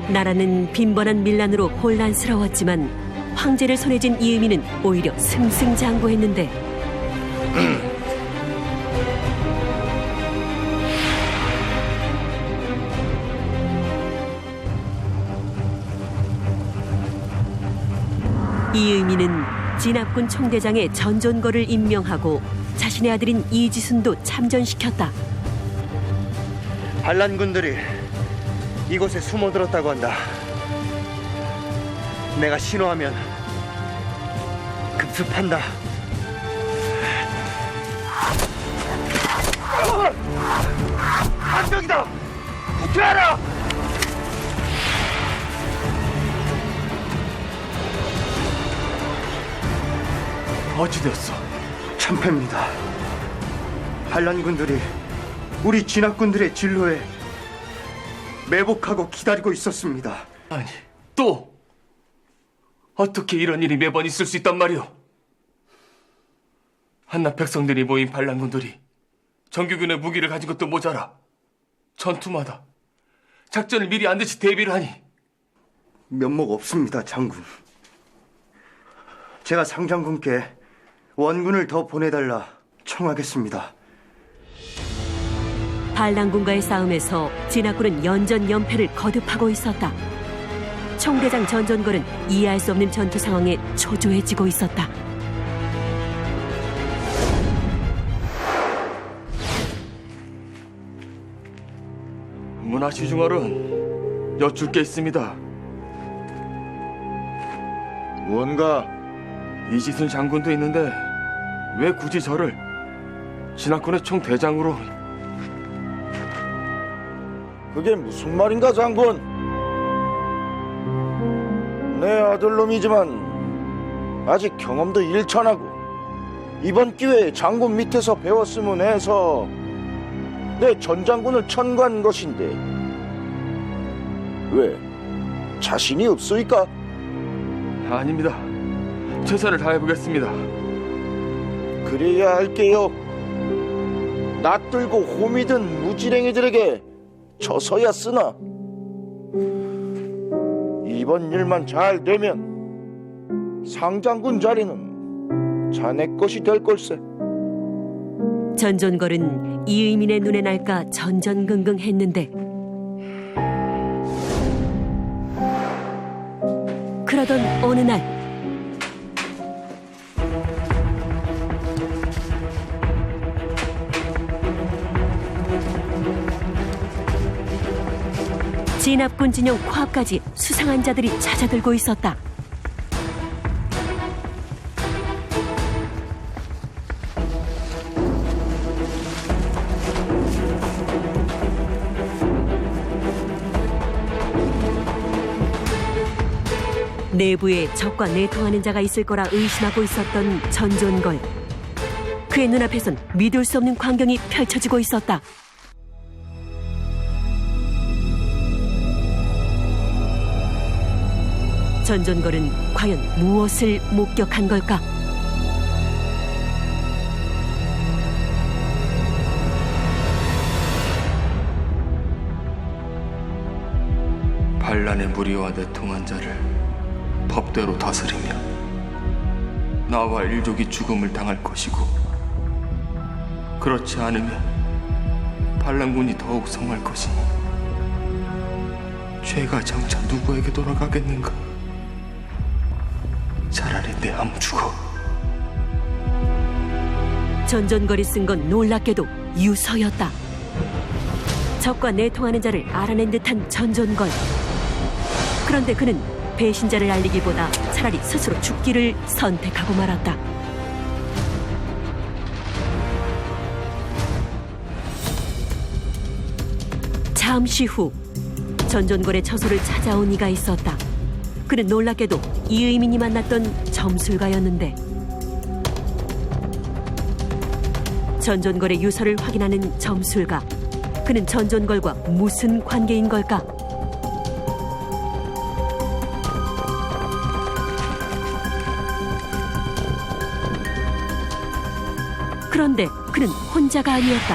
나라는 빈번한 밀란으로 혼란스러웠지만 황제를 손에 쥔 이의미는 오히려 승승장구했는데 이의미는 진압군 총대장에 전존거를 임명하고 자신의 아들인 이지순도 참전시켰다. 반란군들이 이곳에 숨어들었다고 한다. 내가 신호하면 급습한다. 한명이다. 후퇴하라. 어찌되었어? 참패입니다. 반란군들이 우리 진압군들의 진로에 매복하고 기다리고 있었습니다. 아니, 또 어떻게 이런 일이 매번 있을 수 있단 말이오? 한낱 백성들이 모인 반란군들이 정규군의 무기를 가진 것도 모자라 전투마다 작전을 미리 안 듯이 대비를 하니 면목 없습니다, 장군. 제가 상장군께 원군을 더 보내달라 청하겠습니다. 반란군과의 싸움에서 진압군은 연전연패를 거듭하고 있었다. 총대장 전전걸은 이해할 수 없는 전투 상황에 초조해지고 있었다. 문화시중얼은 여쭐 게 있습니다. 뭔가? 이지순 장군도 있는데 왜 굳이 저를 진압군의 총대장으로? 그게 무슨 말인가, 장군? 내 아들놈이지만 아직 경험도 일천하고 이번 기회에 장군 밑에서 배웠으면 해서 내 전장군을 천구한 것인데 왜 자신이 없소이까? 아닙니다. 최선을 다해보겠습니다. 그래야 할게요. 낯들고 호미든 무지랭이들에게 져서야 쓰나 이번 일만 잘 되면 상장군 자리는 자네 것이 될 걸세. 전전걸은 이의민의 눈에 날까 전전긍긍했는데 그러던 어느 날 진압군 진영 코앞까지 수상한 자들이 찾아들고 있었다. 내부에 적과 내통하는 자가 있을 거라 의심하고 있었던 전존걸. 그의 눈앞에선 믿을 수 없는 광경이 펼쳐지고 있었다. 전존걸은 과연 무엇을 목격한 걸까? 반란의 무리와 내통한 자를 법대로 다스리며 나와 일족이 죽음을 당할 것이고 그렇지 않으면 반란군이 더욱 성할 것이니 죄가 장차 누구에게 돌아가겠는가? 차라리 내 암주고. 전전걸이 쓴 건 놀랍게도 유서였다. 적과 내통하는 자를 알아낸 듯한 전전걸. 그런데 그는 배신자를 알리기보다 차라리 스스로 죽기를 선택하고 말았다. 잠시 후 전전걸의 처소를 찾아온 이가 있었다. 그는 놀랍게도 이의민이 만났던 점술가였는데 전전걸의 유서를 확인하는 점술가. 그는 전전걸과 무슨 관계인 걸까? 그런데 그는 혼자가 아니었다.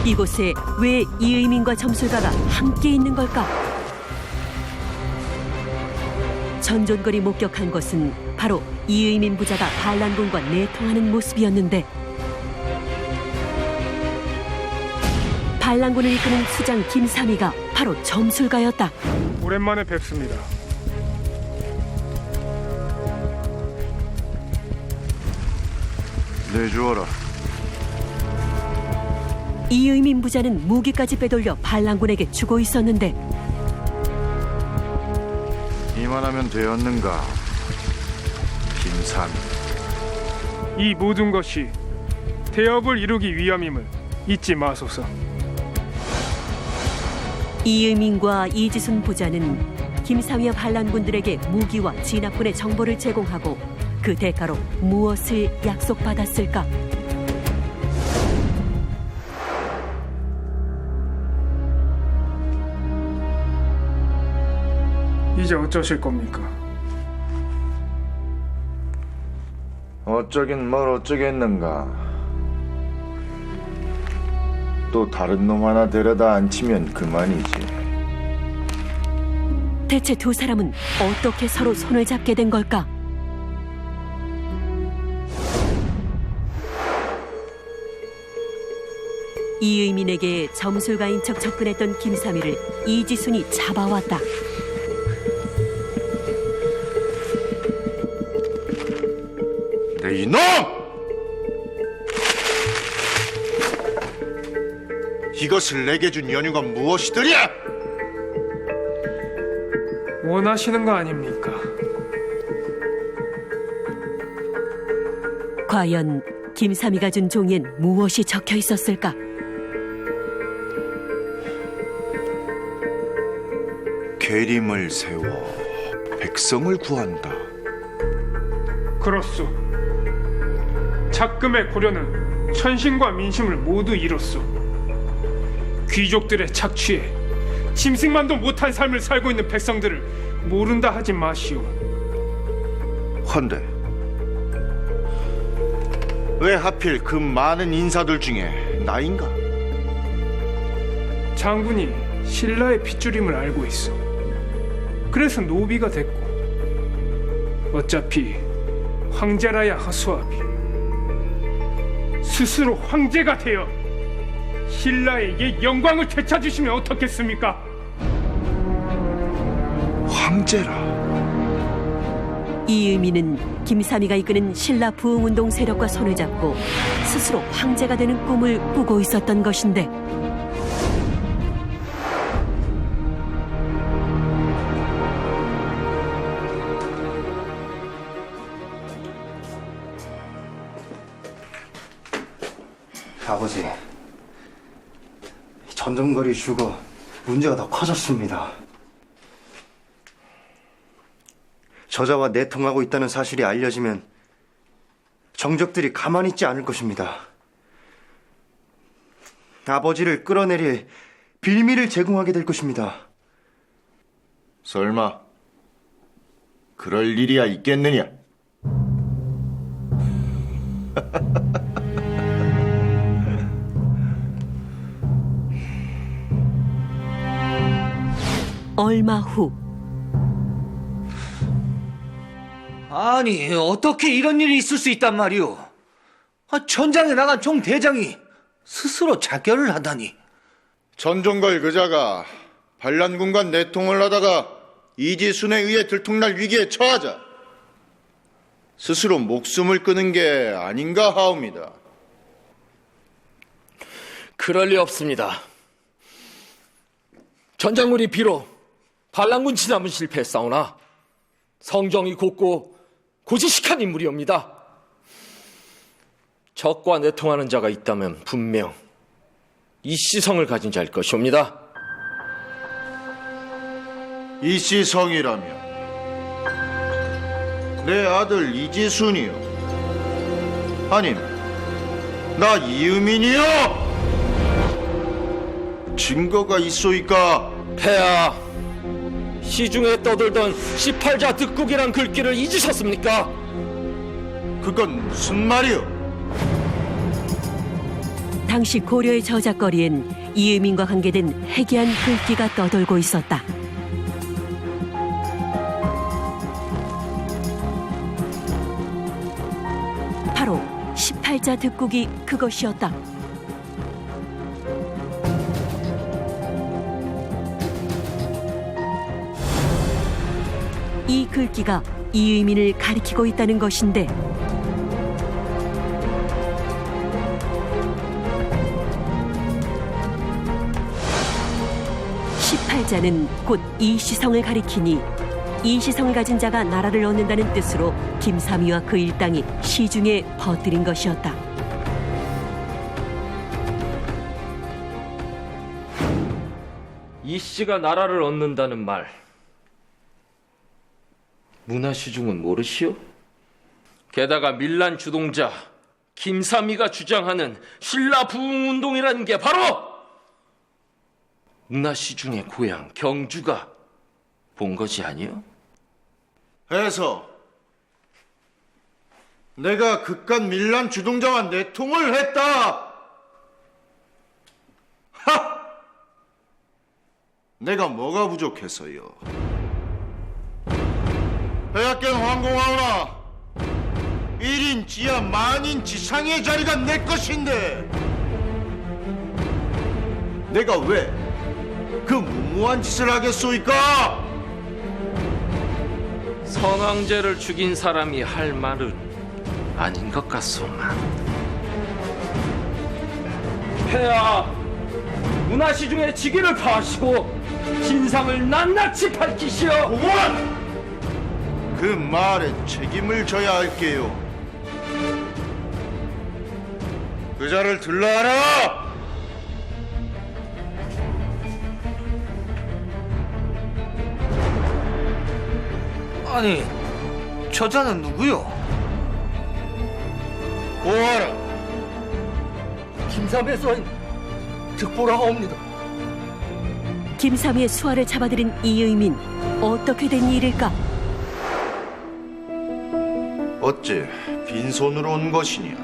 이곳에 왜 이의민과 점술가가 함께 있는 걸까? 전전걸이 목격한 것은 바로 이의민 부자가 반란군과 내통하는 모습이었는데, 반란군을 이끄는 수장 김삼이가 바로 점술가였다. 오랜만에 뵙습니다. 내주어라. 이의민 부자는 무기까지 빼돌려 반란군에게 주고 있었는데, 이만하면 되었는가, 김삼이. 이 모든 것이 대업을 이루기 위함임을 잊지 마소서. 이의민과 이지순 부자는 김삼위와 반란군들에게 무기와 진압군의 정보를 제공하고 그 대가로 무엇을 약속받았을까? 이제 어쩌실 겁니까? 어쩌긴 뭘 어쩌겠는가. 또 다른 놈 하나 데려다 앉히면 그만이지. 대체 두 사람은 어떻게 서로 손을 잡게 된 걸까? 이의민에게 점술가인 척 접근했던 김삼위를 이지순이 잡아왔다. 내 이놈! 이것을 내게 준 연유가 무엇이더랴? 원하시는 거 아닙니까? 과연 김삼위가 준 종이엔 무엇이 적혀 있었을까? 계림을 세워 백성을 구한다. 그렇소. 작금의 고려는 천신과 민심을 모두 이뤘소. 귀족들의 착취에 짐승만도 못한 삶을 살고 있는 백성들을 모른다 하지 마시오. 헌데 왜 하필 그 많은 인사들 중에 나인가? 장군이 신라의 핏줄임을 알고 있어. 그래서 노비가 됐고, 어차피 황제라야 허수아비. 스스로 황제가 되어 신라에게 영광을 되찾으시면 어떻겠습니까? 황제라. 이의민은 김삼위가 이끄는 신라 부흥운동 세력과 손을 잡고 스스로 황제가 되는 꿈을 꾸고 있었던 것인데, 아버지, 전전걸이 죽어 문제가 더 커졌습니다. 저자와 내통하고 있다는 사실이 알려지면 정적들이 가만히 있지 않을 것입니다. 아버지를 끌어내릴 빌미를 제공하게 될 것입니다. 설마 그럴 일이야 있겠느냐? 얼마 후 아니, 어떻게 이런 일이 있을 수 있단 말이오? 전장에 나간 종 대장이 스스로 자결을 하다니. 전종걸 그자가 반란군과 내통을 하다가 이지순에 의해 들통날 위기에 처하자 스스로 목숨을 끊은 게 아닌가 하옵니다. 그럴 리 없습니다. 전장군이 비록 반란군 진압은 실패했사오나 성정이 곱고 고지식한 인물이옵니다. 적과 내통하는 자가 있다면 분명 이씨성을 가진 자일 것이옵니다. 이씨성이라면 내 아들 이지순이요, 아님 나 이의민이요? 증거가 있소이까? 폐하, 시중에 떠들던 18자 득국이란 글귀를 잊으셨습니까? 그건 무슨 말이오? 당시 고려의 저작거리엔 이의민과 관계된 해괴한 글귀가 떠돌고 있었다. 바로 18자 득국이 그것이었다. 이 글귀가 이의민을 가리키고 있다는 것인데 자는 곧 이시성을 가리키니 이시성을 가진 자가 나라를 얻는다는 뜻으로 김삼위와 그 일당이 시중에 퍼뜨린 것이었다. 이씨가 나라를 얻는다는 말, 문화시중은 모르시오? 게다가 밀란 주동자 김삼위가 주장하는 신라 부흥운동이라는 게 바로 문화시중의 고향 경주가 본 것이 아니오? 해서 내가 그깟 밀란 주동자와 내통을 했다. 하! 내가 뭐가 부족했어요? 빼앗긴 황공하오나 1인 지하 만인 지상의 자리가 내 것인데 내가 왜 그 무모한 짓을 하겠소이까? 선왕제를 죽인 사람이 할 말은 아닌 것 같소만. 폐하, 문화시중의 직위를 파하시고 진상을 낱낱이 밝히시오. 고원! 그 말에 책임을 져야 할게요. 그 자를 들러하라! 아니, 저자는 누구요? 보아라. 김삼의 수하인 득보라하옵니다. 김삼위의 수하를 잡아들인 이의민, 어떻게 된 일일까? 어째 빈손으로 온 것이냐?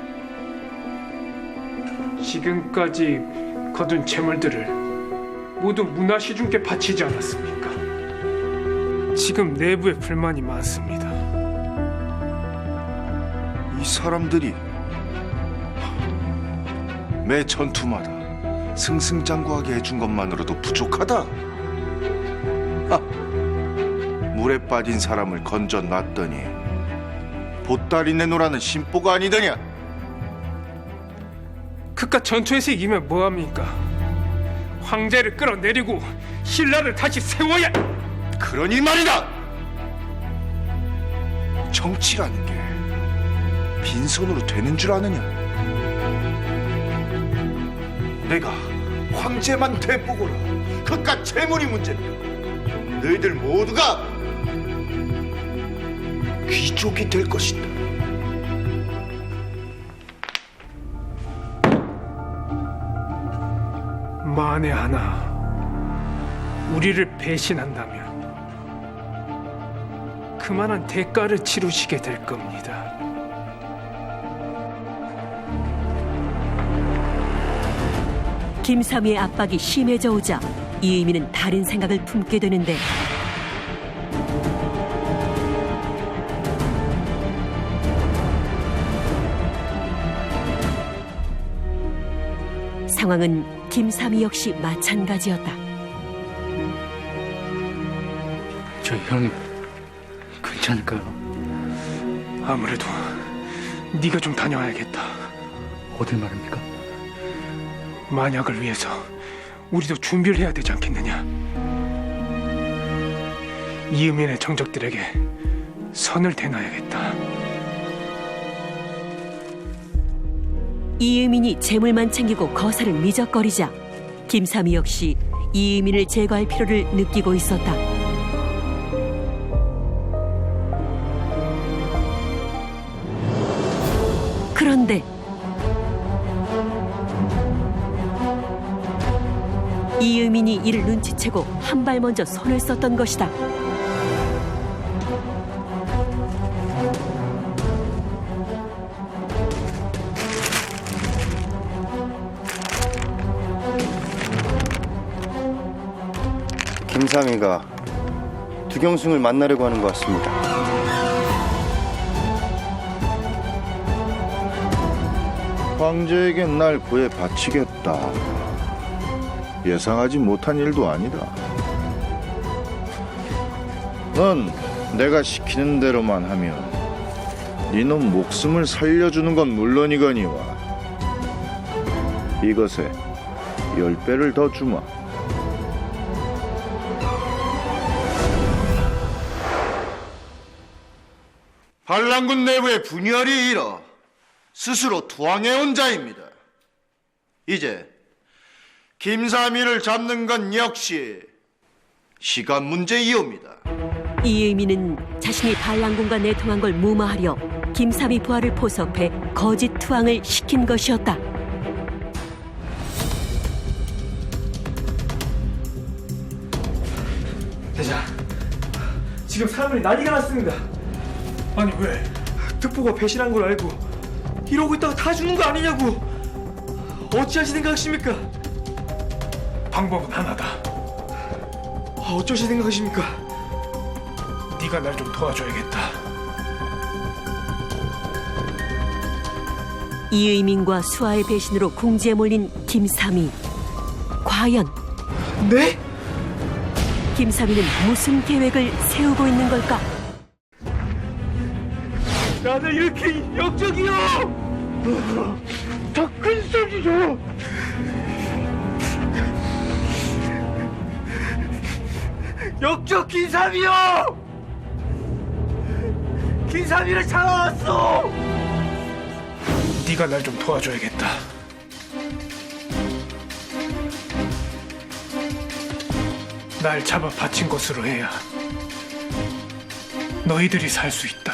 지금까지 거둔 재물들을 모두 문화시중께 바치지 않았습니까? 지금 내부에 불만이 많습니다. 이 사람들이 매 전투마다 승승장구하게 해준 것만으로도 부족하다. 물에 빠진 사람을 건져놨더니 보따리 내놓으라는 심보가 아니더냐? 그깟 전투에서 이기면 뭐합니까? 황제를 끌어내리고 신라를 다시 세워야... 그러니 말이다! 정치라는 게 빈손으로 되는 줄 아느냐? 내가 황제만 되보거라. 그깟 재물이 문제냐? 너희들 모두가 귀족이 될 것이다. 만에 하나 우리를 배신한다면 그만한 대가를 치르시게 될 겁니다. 김삼위의 압박이 심해져 오자 이의민은 다른 생각을 품게 되는데 상황은 김삼위 역시 마찬가지였다. 저 형님 괜찮을까요? 아무래도 네가 좀 다녀와야겠다. 어딜 말입니까? 만약을 위해서 우리도 준비를 해야 되지 않겠느냐. 이의민의 정적들에게 선을 대놔야겠다. 이의민이 재물만 챙기고 거사를 미적거리자 김삼위 역시 이의민을 제거할 필요를 느끼고 있었다. 그런데 이의민이 이를 눈치채고 한 발 먼저 손을 썼던 것이다. 김삼이가 두경승을 만나려고 하는 것 같습니다. 황제에겐 날 구해 바치겠다. 예상하지 못한 일도 아니다. 넌 내가 시키는 대로만 하면 네놈 목숨을 살려주는 건 물론이거니와 이것에 10배를 더 주마. 반란군 내부의 분열이 일어 스스로 투항해온 자입니다. 이제 김삼이를 잡는 건 역시 시간 문제이옵니다. 이의민은 자신이 반란군과 내통한 걸 무마하려 김삼이 부하를 포섭해 거짓 투항을 시킨 것이었다. 대장, 지금 사람들이 난리가 났습니다. 아니 왜? 특보가 배신한 걸 알고 이러고 있다가 다 죽는 거 아니냐고. 어찌하실 생각이십니까? 방법은 하나다. 어쩌실 생각이십니까? 네가 날 좀 도와줘야겠다. 이의민과 수하의 배신으로 궁지에 몰린 김삼이. 과연 네? 김삼이는 무슨 계획을 세우고 있는 걸까? 나는 이렇게 역적이요! 더 큰 소리로! 역적 김삼이요! 김삼이를 잡아왔어! 네가 날 좀 도와줘야겠다. 날 잡아 바친 것으로 해야 너희들이 살 수 있다.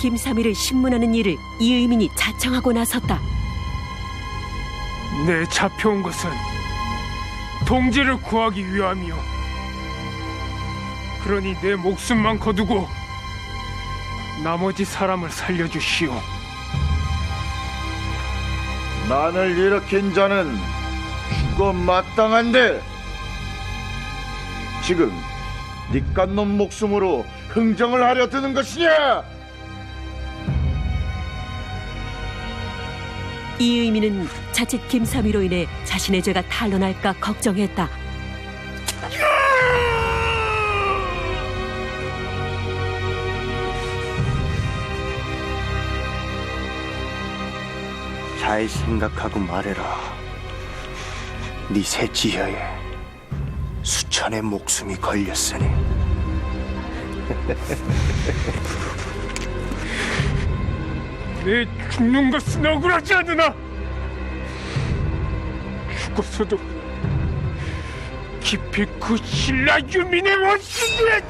김삼이를 신문하는 일을 이의민이 자청하고 나섰다. 내 잡혀온 것은 동지를 구하기 위함이요. 그러니 내 목숨만 거두고 나머지 사람을 살려주시오. 난을 일으킨 자는 죽어 마땅한데 지금 니깟놈 목숨으로 흥정을 하려 드는 것이냐? 이의민은 자칫 김삼이로 인해 자신의 죄가 탄로날까 걱정했다. 잘 생각하고 말해라. 네 셋지혀에 수천의 목숨이 걸렸으니. 내 죽는 것은 억울하지 않으나 죽었어도 깊이 그 신라 유민의 원수들의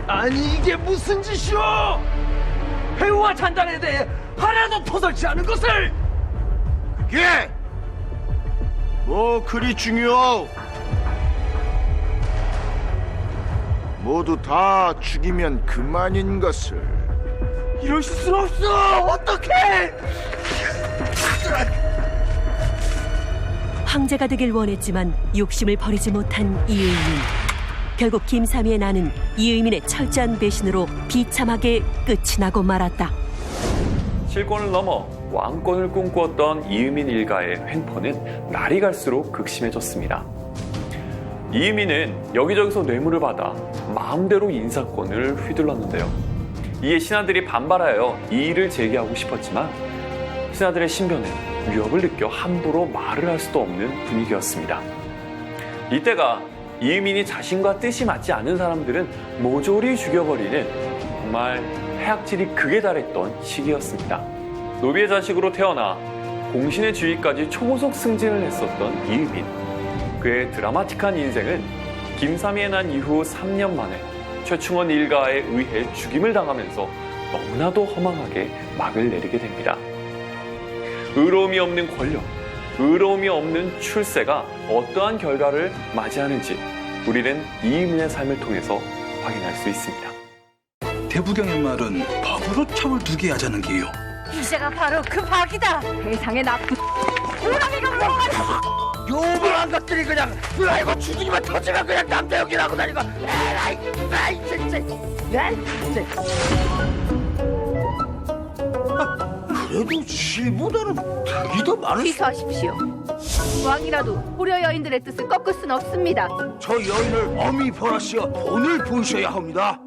아니 이게 무슨 짓이오! 배우와 잔단에 대해 하나도 토설치 않은 것을! 그게 뭐 그리 중요하오? 모두 다 죽이면 그만인 것을. 이러실 수 없어! 어떡해! 황제가 되길 원했지만 욕심을 버리지 못한 이의민. 결국 김삼이의 난은 이의민의 철저한 배신으로 비참하게 끝이 나고 말았다. 실권을 넘어 왕권을 꿈꾸었던 이의민 일가의 횡포는 날이 갈수록 극심해졌습니다. 이의민은 여기저기서 뇌물을 받아 마음대로 인사권을 휘둘렀는데요. 이에 신하들이 반발하여 이의를 제기하고 싶었지만 신하들의 신변은 위협을 느껴 함부로 말을 할 수도 없는 분위기였습니다. 이때가 이의민이 자신과 뜻이 맞지 않은 사람들은 모조리 죽여버리는 정말 해악질이 극에 달했던 시기였습니다. 노비의 자식으로 태어나 공신의 지위까지 초고속 승진을 했었던 이의민. 그의 드라마틱한 인생은 김삼이의 난 이후 3년 만에 최충원 일가에 의해 죽임을 당하면서 너무나도 허망하게 막을 내리게 됩니다. 의로움이 없는 권력, 의로움이 없는 출세가 어떠한 결과를 맞이하는지 우리는 이인문의 삶을 통해서 확인할 수 있습니다. 대부경의 말은 박으로 첩을 두게 하자는 게요. 이제가 바로 그 박이다. 세상에 나쁜 호랑이가 물어가라. 요만한 것들이 그냥 아이고 주둥이만 터지면 그냥 남자 욕이라고 다니고 에라이 진짜 그래도 실보다는 덕이 더 많을 수... 취소하십시오. 왕이라도 고려 여인들의 뜻을 꺾을 순 없습니다. 저 여인을 어미 보라시어 본을 보셔야 합니다.